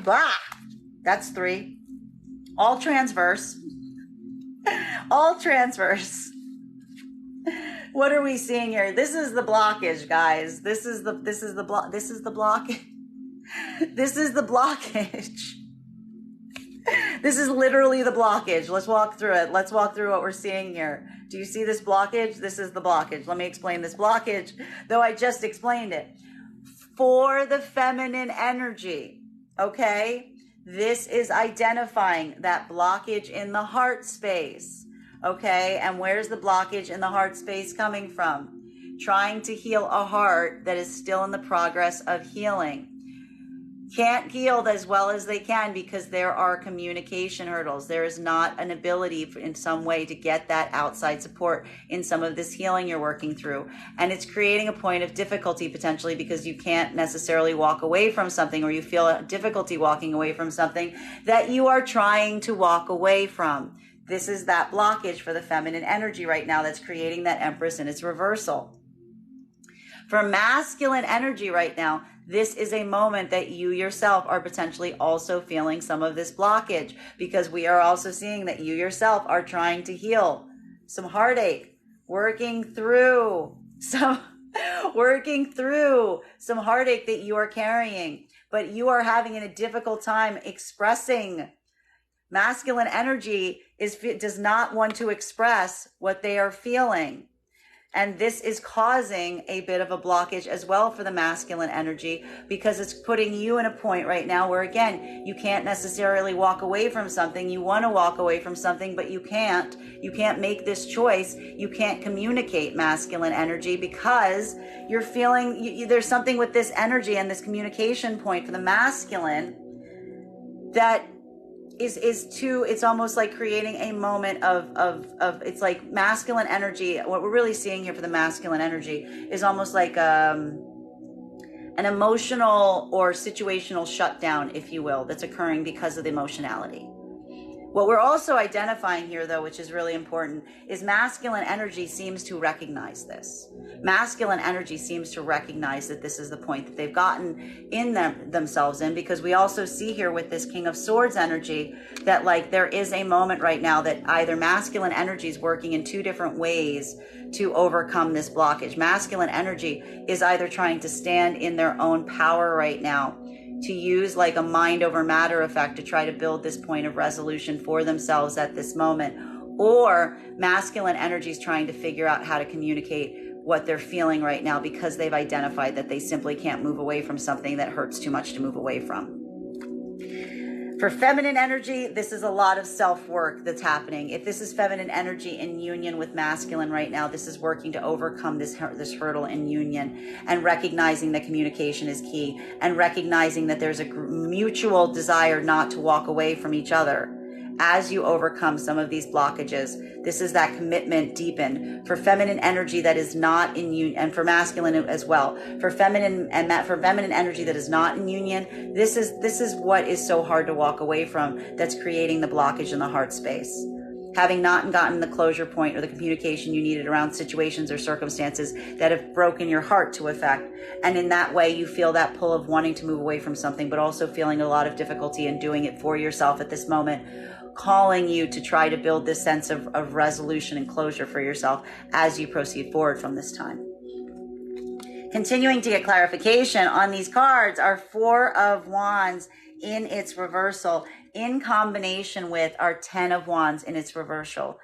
Speaker 1: Blah! That's 3. All transverse. All transverse. What are we seeing here? This is the blockage, guys. This is the block. This is the blockage. This is the blockage. This is literally the blockage. Let's walk through it. Let's walk through what we're seeing here. Do you see this blockage? This is the blockage. Let me explain this blockage, though I just explained it. For the feminine energy, okay, this is identifying that blockage in the heart space, okay? And where's the blockage in the heart space coming from? Trying to heal a heart that is still in the progress of healing. Can't heal as well as they can because there are communication hurdles. There is not an ability in some way to get that outside support in some of this healing you're working through. And it's creating a point of difficulty potentially because you can't necessarily walk away from something, or you feel a difficulty walking away from something that you are trying to walk away from. This is that blockage for the feminine energy right now that's creating that Empress in its reversal. For masculine energy right now, this is a moment that you yourself are potentially also feeling some of this blockage, because we are also seeing that you yourself are trying to heal some heartache, working through some heartache that you are carrying, but you are having a difficult time expressing. Masculine energy does not want to express what they are feeling. And this is causing a bit of a blockage as well for the masculine energy, because it's putting you in a point right now where, again, you can't necessarily walk away from something. You want to walk away from something, but you can't. You can't make this choice. You can't communicate masculine energy because you're feeling there's something with this energy and this communication point for the masculine that it's almost like creating a moment of it's like masculine energy. What we're really seeing here for the masculine energy is almost like an emotional or situational shutdown, if you will, that's occurring because of the emotionality. What we're also identifying here, though, which is really important, is masculine energy seems to recognize this. Masculine energy seems to recognize that this is the point that they've gotten in themselves in, because we also see here with this King of Swords energy that, like, there is a moment right now that either masculine energy is working in 2 different ways to overcome this blockage. Masculine energy is either trying to stand in their own power right now, to use like a mind over matter effect to try to build this point of resolution for themselves at this moment. Or masculine energy is trying to figure out how to communicate what they're feeling right now because they've identified that they simply can't move away from something that hurts too much to move away from. For feminine energy, this is a lot of self-work that's happening. If this is feminine energy in union with masculine right now, this is working to overcome this hurdle in union and recognizing that communication is key and recognizing that there's a mutual desire not to walk away from each other as you overcome some of these blockages. This is that commitment deepened. For feminine energy that is not in union, and for masculine as well. For feminine energy that is not in union, this is what is so hard to walk away from, that's creating the blockage in the heart space. Having not gotten the closure point or the communication you needed around situations or circumstances that have broken your heart to effect. And in that way, you feel that pull of wanting to move away from something, but also feeling a lot of difficulty in doing it for yourself at this moment, calling you to try to build this sense of resolution and closure for yourself as you proceed forward from this time. Continuing to get clarification on these cards are Four of Wands in its reversal, in combination with our 10 of Wands in its reversal.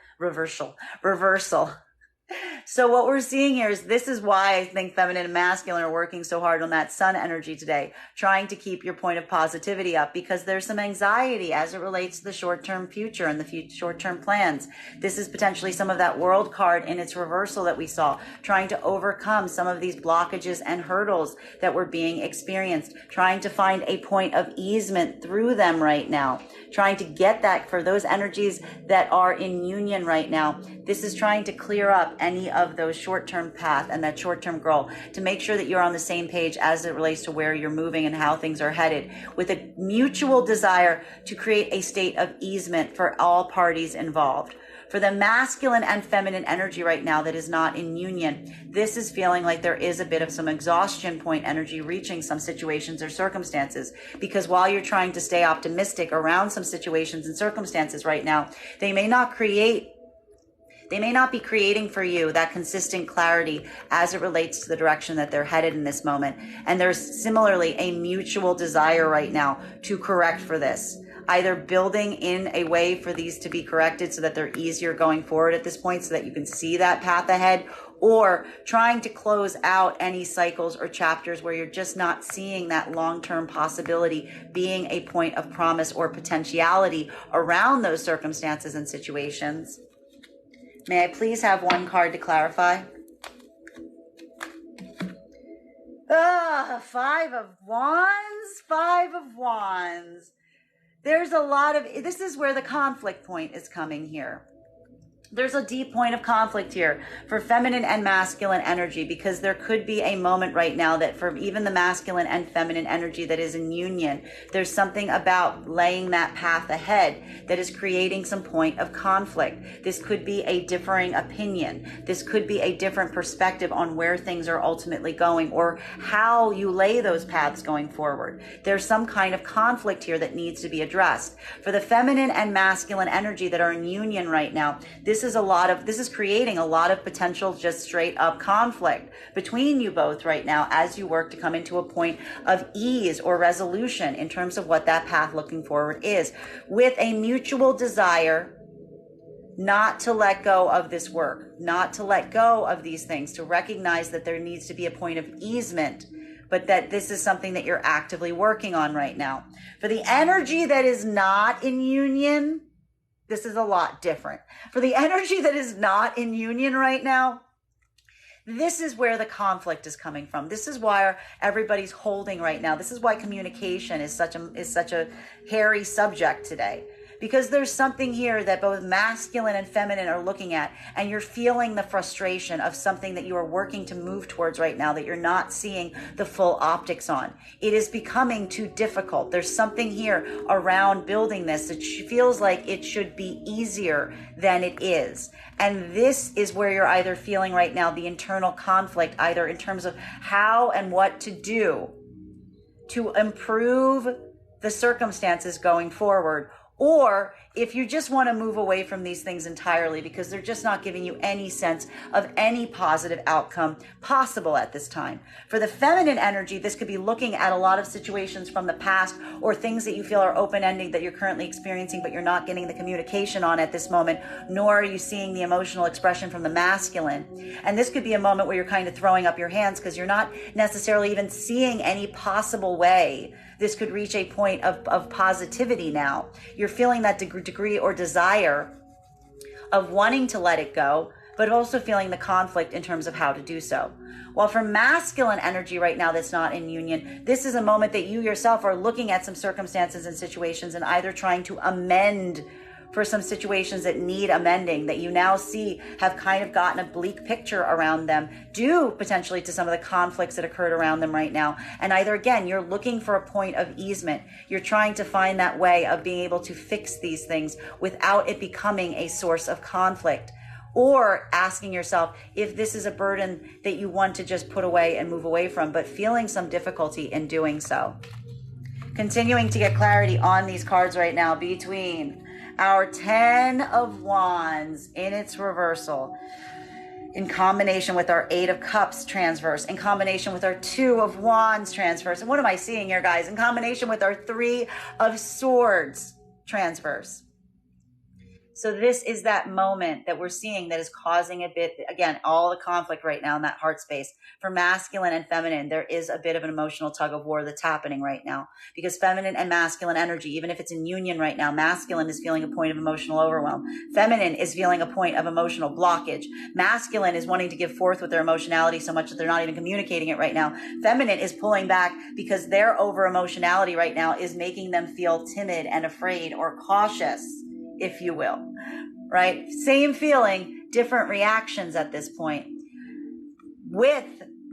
Speaker 1: So what we're seeing here is, this is why I think feminine and masculine are working so hard on that sun energy today, trying to keep your point of positivity up, because there's some anxiety as it relates to the short-term future and the short-term plans. This is potentially some of that world card in its reversal that we saw, trying to overcome some of these blockages and hurdles that were being experienced, trying to find a point of easement through them right now, trying to get that for those energies that are in union right now. This is trying to clear up any of those short-term path and that short-term goal, to make sure that you're on the same page as it relates to where you're moving and how things are headed, with a mutual desire to create a state of easement for all parties involved. For the masculine and feminine energy right now that is not in union, this is feeling like there is a bit of some exhaustion point energy reaching some situations or circumstances, because while you're trying to stay optimistic around some situations and circumstances right now, they may not be creating for you that consistent clarity as it relates to the direction that they're headed in this moment. And there's similarly a mutual desire right now to correct for this, either building in a way for these to be corrected so that they're easier going forward at this point, so that you can see that path ahead, or trying to close out any cycles or chapters where you're just not seeing that long-term possibility being a point of promise or potentiality around those circumstances and situations. May I please have one card to clarify? Five of Wands, Five of Wands. There's a lot of, this is where the conflict point is coming here. There's a deep point of conflict here for feminine and masculine energy, because there could be a moment right now that for even the masculine and feminine energy that is in union, there's something about laying that path ahead that is creating some point of conflict. This could be a differing opinion. This could be a different perspective on where things are ultimately going, or how you lay those paths going forward. There's some kind of conflict here that needs to be addressed. For the feminine and masculine energy that are in union right now, this is creating a lot of potential just straight up conflict between you both right now, as you work to come into a point of ease or resolution in terms of what that path looking forward is, with a mutual desire not to let go of this work, not to let go of these things, to recognize that there needs to be a point of easement, but that this is something that you're actively working on right now. For the energy that is not in union, this is a lot different. For the energy that is not in union right now, this is where the conflict is coming from. This is why everybody's holding right now. This is why communication is such a hairy subject today. Because there's something here that both masculine and feminine are looking at, and you're feeling the frustration of something that you are working to move towards right now that you're not seeing the full optics on. It is becoming too difficult. There's something here around building this that feels like it should be easier than it is. And this is where you're either feeling right now the internal conflict, either in terms of how and what to do to improve the circumstances going forward, Or if you just want to move away from these things entirely because they're just not giving you any sense of any positive outcome possible at this time. For the feminine energy, this could be looking at a lot of situations from the past or things that you feel are open-ending that you're currently experiencing, but you're not getting the communication on at this moment, nor are you seeing the emotional expression from the masculine. And this could be a moment where you're kind of throwing up your hands because you're not necessarily even seeing any possible way this could reach a point of positivity now. You're feeling that degree or desire of wanting to let it go, but also feeling the conflict in terms of how to do so. While for masculine energy right now that's not in union, this is a moment that you yourself are looking at some circumstances and situations and either trying to amend for some situations that need amending, that you now see have kind of gotten a bleak picture around them due potentially to some of the conflicts that occurred around them right now. And either, again, you're looking for a point of easement. You're trying to find that way of being able to fix these things without it becoming a source of conflict. Or asking yourself if this is a burden that you want to just put away and move away from, but feeling some difficulty in doing so. Continuing to get clarity on these cards right now between our 10 of Wands in its reversal, in combination with our 8 of Cups transverse, in combination with our 2 of Wands transverse. And what am I seeing here, guys? In combination with our 3 of Swords transverse. So this is that moment that we're seeing that is causing a bit, again, all the conflict right now in that heart space. For masculine and feminine, there is a bit of an emotional tug of war that's happening right now, because feminine and masculine energy, even if it's in union right now, masculine is feeling a point of emotional overwhelm. Feminine is feeling a point of emotional blockage. Masculine is wanting to give forth with their emotionality so much that they're not even communicating it right now. Feminine is pulling back because their over emotionality right now is making them feel timid and afraid or cautious, if you will, right? Same feeling, different reactions at this point, with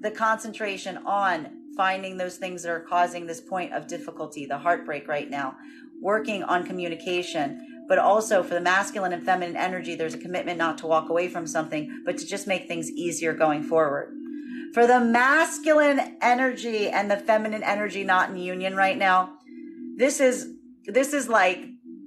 Speaker 1: the concentration on finding those things that are causing this point of difficulty, the heartbreak right now, working on communication. But also for the masculine and feminine energy, there's a commitment not to walk away from something, but to just make things easier going forward. For the masculine energy and the feminine energy not in union right now, this is like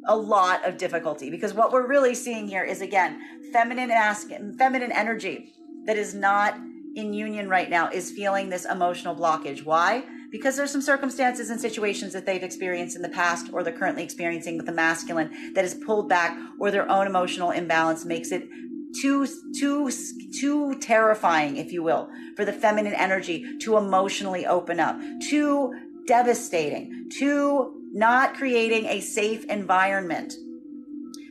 Speaker 1: a lot of difficulty, because what we're really seeing here is, again, feminine energy that is not in union right now is feeling this emotional blockage. Why? Because there's some circumstances and situations that they've experienced in the past or they're currently experiencing with the masculine that is pulled back, or their own emotional imbalance makes it too terrifying, if you will, for the feminine energy to emotionally open up, too devastating, too not creating a safe environment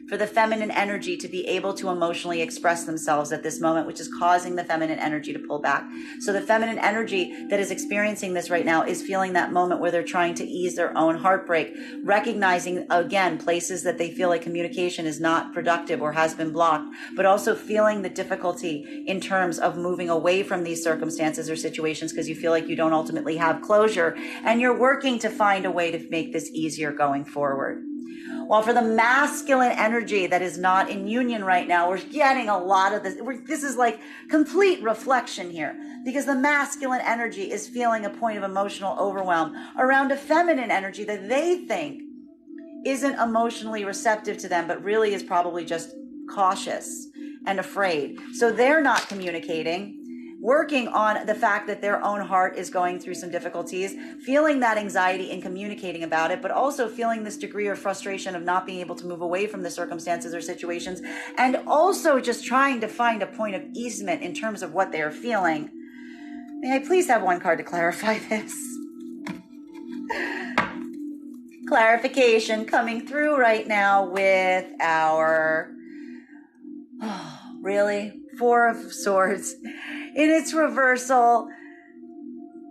Speaker 1: for the feminine energy to be able to emotionally express themselves at this moment, which is causing the feminine energy to pull back. So the feminine energy that is experiencing this right now is feeling that moment where they're trying to ease their own heartbreak, recognizing, again, places that they feel like communication is not productive or has been blocked, but also feeling the difficulty in terms of moving away from these circumstances or situations because you feel like you don't ultimately have closure, and you're working to find a way to make this easier going forward. While for the masculine energy that is not in union right now, we're getting a lot of this. This is like complete reflection here, because the masculine energy is feeling a point of emotional overwhelm around a feminine energy that they think isn't emotionally receptive to them, but really is probably just cautious and afraid. So they're not communicating, working on the fact that their own heart is going through some difficulties, feeling that anxiety in communicating about it, but also feeling this degree of frustration of not being able to move away from the circumstances or situations, and also just trying to find a point of easement in terms of what they are feeling. May I please have one card to clarify this? Clarification coming through right now with our, really? 4 of Swords. In its reversal,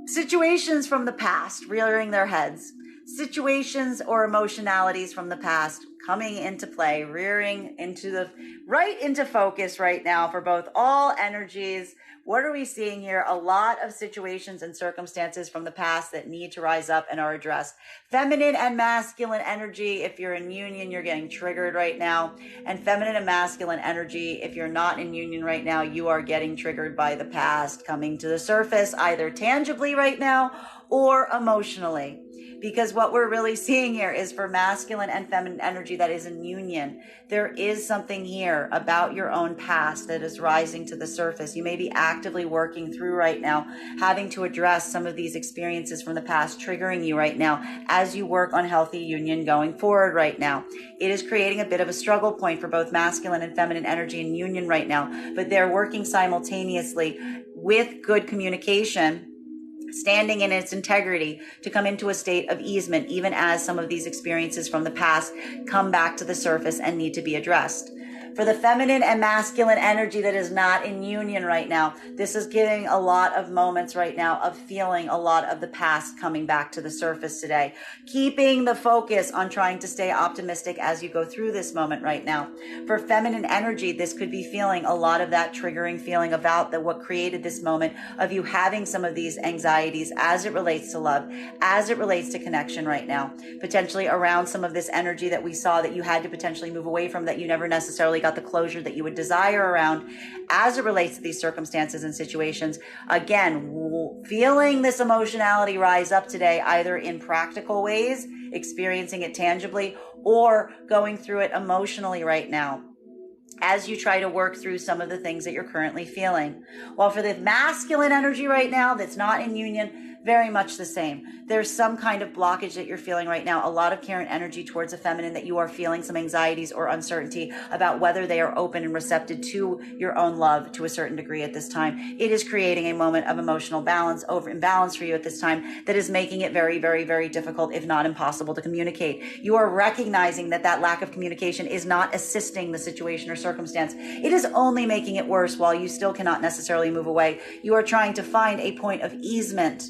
Speaker 1: situations from the past rearing their heads, situations or emotionalities from the past coming into play, rearing into right into focus right now for both all energies. What are we seeing here? A lot of situations and circumstances from the past that need to rise up and are addressed. Feminine and masculine energy, if you're in union, you're getting triggered right now. And feminine and masculine energy, if you're not in union right now, you are getting triggered by the past coming to the surface, either tangibly right now or emotionally. Because what we're really seeing here is for masculine and feminine energy, that is in union, there is something here about your own past that is rising to the surface. You may be actively working through right now, having to address some of these experiences from the past triggering you right now as you work on healthy union going forward right now. It is creating a bit of a struggle point for both masculine and feminine energy in union right now, but they're working simultaneously with good communication, standing in its integrity to come into a state of easement, even as some of these experiences from the past come back to the surface and need to be addressed. For the feminine and masculine energy that is not in union right now, this is giving a lot of moments right now of feeling a lot of the past coming back to the surface today. Keeping the focus on trying to stay optimistic as you go through this moment right now. For feminine energy, this could be feeling a lot of that triggering feeling about what created this moment of you having some of these anxieties as it relates to love, as it relates to connection right now. Potentially around some of this energy that we saw that you had to potentially move away from, that you never necessarily got the closure that you would desire around as it relates to these circumstances and situations. Again, feeling this emotionality rise up today, either in practical ways, experiencing it tangibly, or going through it emotionally right now as you try to work through some of the things that you're currently feeling. While for the masculine energy right now that's not in union, very much the same. There's some kind of blockage that you're feeling right now, a lot of current energy towards the feminine, that you are feeling some anxieties or uncertainty about whether they are open and receptive to your own love to a certain degree at this time. It is creating a moment of emotional imbalance for you at this time that is making it very, very, very difficult, if not impossible, to communicate. You are recognizing that that lack of communication is not assisting the situation or circumstance. It is only making it worse while you still cannot necessarily move away. You are trying to find a point of easement.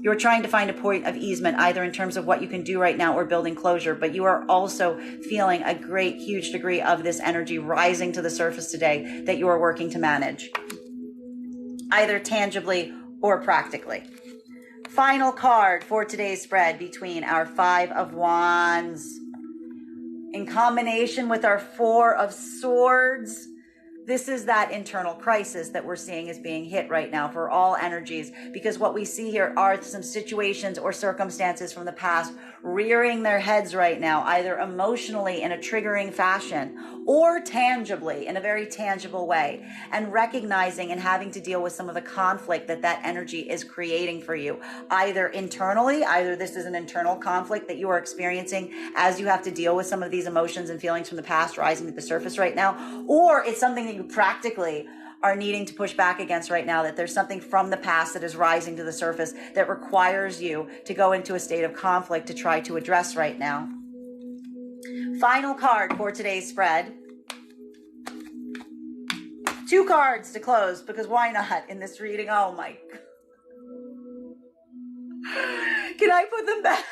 Speaker 1: You're trying to find a point of easement, either in terms of what you can do right now or building closure, but you are also feeling a great, huge degree of this energy rising to the surface today that you are working to manage, either tangibly or practically. Final card for today's spread between our Five of Wands in combination with our Four of Swords. This is that internal crisis that we're seeing is being hit right now for all energies, because what we see here are some situations or circumstances from the past rearing their heads right now, either emotionally in a triggering fashion or tangibly in a very tangible way, and recognizing and having to deal with some of the conflict that that energy is creating for you, either internally, either this is an internal conflict that you are experiencing as you have to deal with some of these emotions and feelings from the past rising to the surface right now, or it's something that you practically are needing to push back against right now, that there's something from the past that is rising to the surface that requires you to go into a state of conflict to try to address right now. Final card for today's spread. 2 cards to close, because why not in this reading? Oh my God. Can I put them back?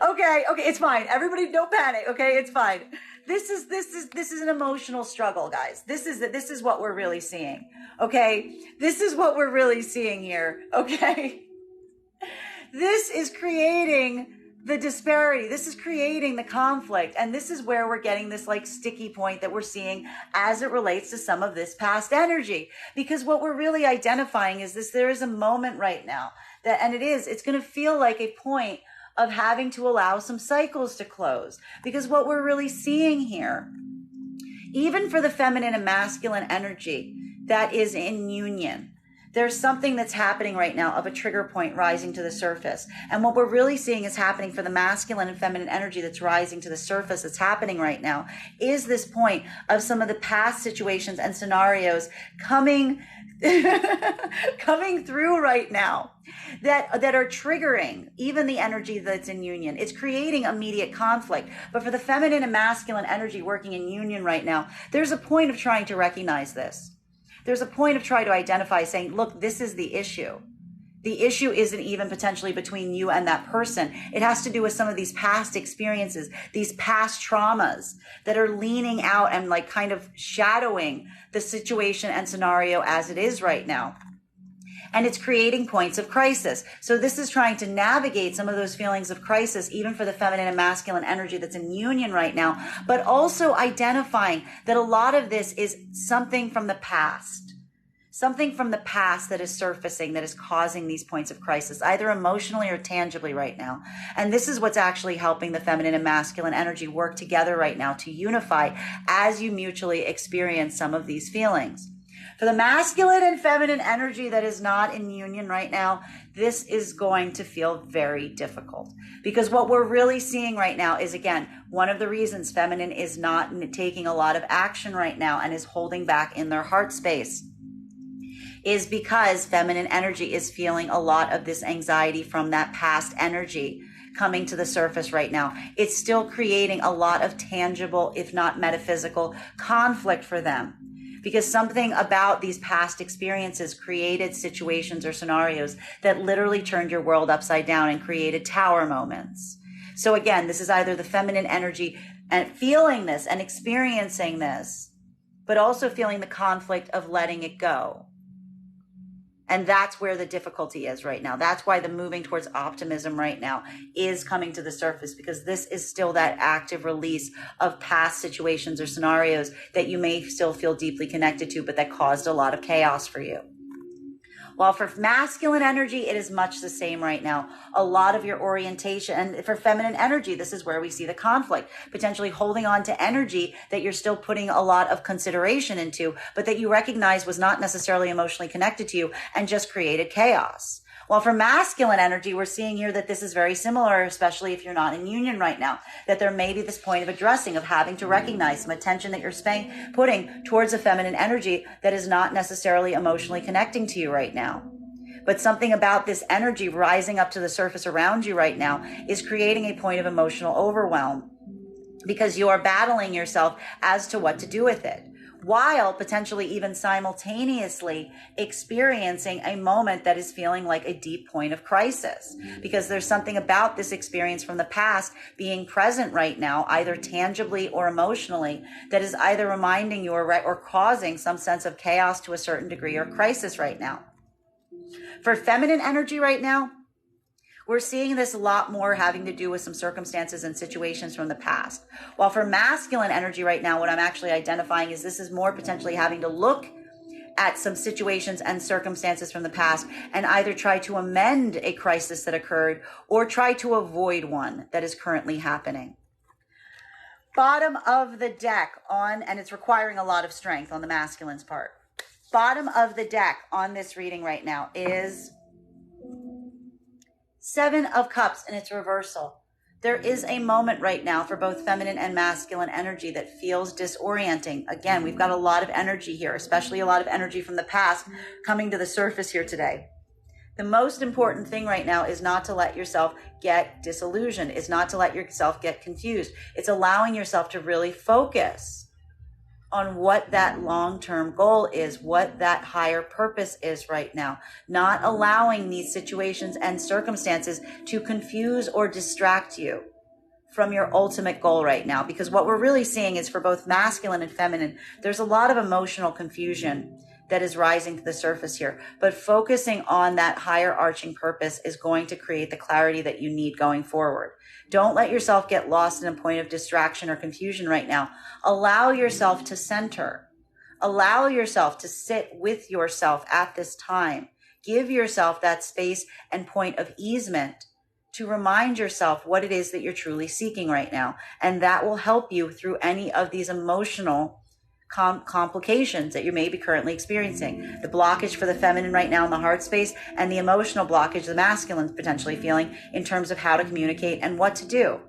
Speaker 1: Okay, it's fine. Everybody don't panic, okay? It's fine. This is an emotional struggle, guys. This is what we're really seeing. Okay? This is what we're really seeing here. Okay? This is creating the disparity. This is creating the conflict. And this is where we're getting this like sticky point that we're seeing as it relates to some of this past energy. Because what we're really identifying is this, there is a moment right now that, and it's going to feel like a point of having to allow some cycles to close. Because what we're really seeing here, even for the feminine and masculine energy that is in union, there's something that's happening right now of a trigger point rising to the surface. And what we're really seeing is happening for the masculine and feminine energy that's rising to the surface, that's happening right now, is this point of some of the past situations and scenarios coming through right now that are triggering even the energy that's in union. It's creating immediate conflict. But for the feminine and masculine energy working in union right now, there's a point of trying to recognize this. There's a point of trying to identify, saying, look, this is the issue. The issue isn't even potentially between you and that person. It has to do with some of these past experiences, these past traumas that are leaning out and like kind of shadowing the situation and scenario as it is right now. And it's creating points of crisis. So this is trying to navigate some of those feelings of crisis, even for the feminine and masculine energy that's in union right now, but also identifying that a lot of this is something from the past. something from the past that is surfacing that is causing these points of crisis, either emotionally or tangibly right now. And this is what's actually helping the feminine and masculine energy work together right now to unify as you mutually experience some of these feelings. For the masculine and feminine energy that is not in union right now, this is going to feel very difficult, because what we're really seeing right now is, again, one of the reasons feminine is not taking a lot of action right now and is holding back in their heart space is because feminine energy is feeling a lot of this anxiety from that past energy coming to the surface right now. It's still creating a lot of tangible, if not metaphysical, conflict for them, because something about these past experiences created situations or scenarios that literally turned your world upside down and created tower moments. So again, this is either the feminine energy and feeling this and experiencing this, but also feeling the conflict of letting it go. And that's where the difficulty is right now. That's why the moving towards optimism right now is coming to the surface, because this is still that active release of past situations or scenarios that you may still feel deeply connected to, but that caused a lot of chaos for you. While for masculine energy, it is much the same right now. A lot of your orientation, and for feminine energy, this is where we see the conflict, potentially holding on to energy that you're still putting a lot of consideration into, but that you recognize was not necessarily emotionally connected to you and just created chaos. While for masculine energy, we're seeing here that this is very similar, especially if you're not in union right now, that there may be this point of addressing, of having to recognize some attention that you're putting towards a feminine energy that is not necessarily emotionally connecting to you right now. But something about this energy rising up to the surface around you right now is creating a point of emotional overwhelm, because you are battling yourself as to what to do with it, while potentially even simultaneously experiencing a moment that is feeling like a deep point of crisis, because there's something about this experience from the past being present right now, either tangibly or emotionally, that is either reminding you or causing some sense of chaos to a certain degree or crisis right now. For feminine energy right now, we're seeing this a lot more having to do with some circumstances and situations from the past. While for masculine energy right now, what I'm actually identifying is this is more potentially having to look at some situations and circumstances from the past and either try to amend a crisis that occurred or try to avoid one that is currently happening. Bottom of the deck and it's requiring a lot of strength on the masculine's part. Bottom of the deck on this reading right now is Seven of Cups in its reversal. There is a moment right now for both feminine and masculine energy that feels disorienting. Again, we've got a lot of energy here, especially a lot of energy from the past coming to the surface here today. The most important thing right now is not to let yourself get disillusioned, is not to let yourself get confused. It's allowing yourself to really focus on what that long-term goal is, what that higher purpose is right now. Not allowing these situations and circumstances to confuse or distract you from your ultimate goal right now. Because what we're really seeing is for both masculine and feminine, there's a lot of emotional confusion that is rising to the surface here. But focusing on that higher arching purpose is going to create the clarity that you need going forward. Don't let yourself get lost in a point of distraction or confusion right now. Allow yourself to center. Allow yourself to sit with yourself at this time. Give yourself that space and point of easement to remind yourself what it is that you're truly seeking right now. And that will help you through any of these emotional complications that you may be currently experiencing. The blockage for the feminine right now in the heart space, and the emotional blockage the masculine's potentially feeling in terms of how to communicate and what to do.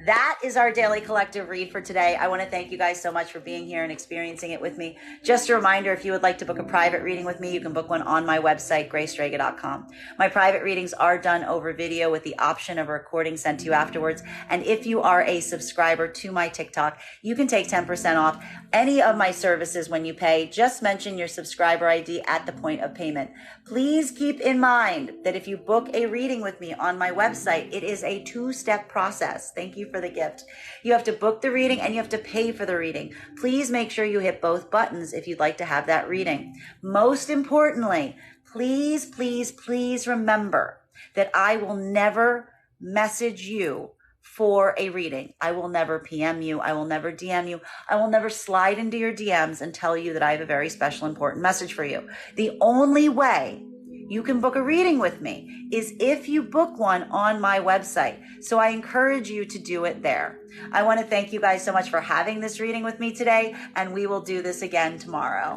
Speaker 1: That is our daily collective read for today. I want to thank you guys so much for being here and experiencing it with me. Just a reminder, if you would like to book a private reading with me, you can book one on my website, graystrega.com. My private readings are done over video with the option of a recording sent to you afterwards. And if you are a subscriber to my TikTok, you can take 10% off any of my services when you pay. Just mention your subscriber ID at the point of payment. Please keep in mind that if you book a reading with me on my website, it is a two-step process. Thank you for the gift. You have to book the reading and you have to pay for the reading. Please make sure you hit both buttons if you'd like to have that reading. Most importantly, please remember that I will never message you for a reading. I will never PM you. I will never DM you. I will never slide into your DMs and tell you that I have a very special, important message for you. The only way you can book a reading with me is if you book one on my website. So I encourage you to do it there. I want to thank you guys so much for having this reading with me today, and we will do this again tomorrow.